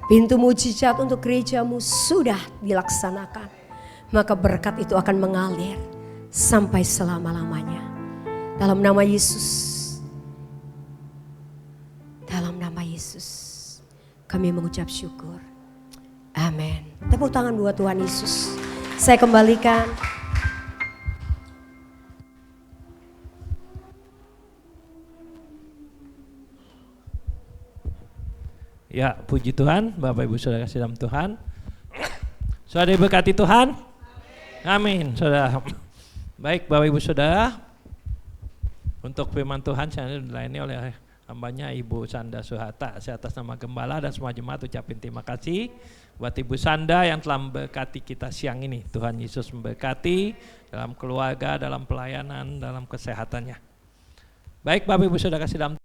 Pintu mujizat untuk gereja-Mu sudah dilaksanakan. Maka berkat itu akan mengalir sampai selama-lamanya. Dalam nama Yesus. Dalam nama Yesus. Kami mengucap syukur. Amin. Tepuk tangan buat Tuhan Yesus. Saya kembalikan. Ya, puji Tuhan, Bapak Ibu Saudara kasih dalam Tuhan. Saudara diberkati Tuhan. Amin, Saudara. Baik, Bapak Ibu Saudara, untuk firman Tuhan saya dilayani oleh hambanya Ibu Sanda Suhata. Saya atas nama Gembala dan semua jemaat ucapin terima kasih buat Ibu Sanda yang telah memberkati kita siang ini. Tuhan Yesus memberkati dalam keluarga, dalam pelayanan, dalam kesehatannya. Baik, Bapak Ibu Saudara kasih dalam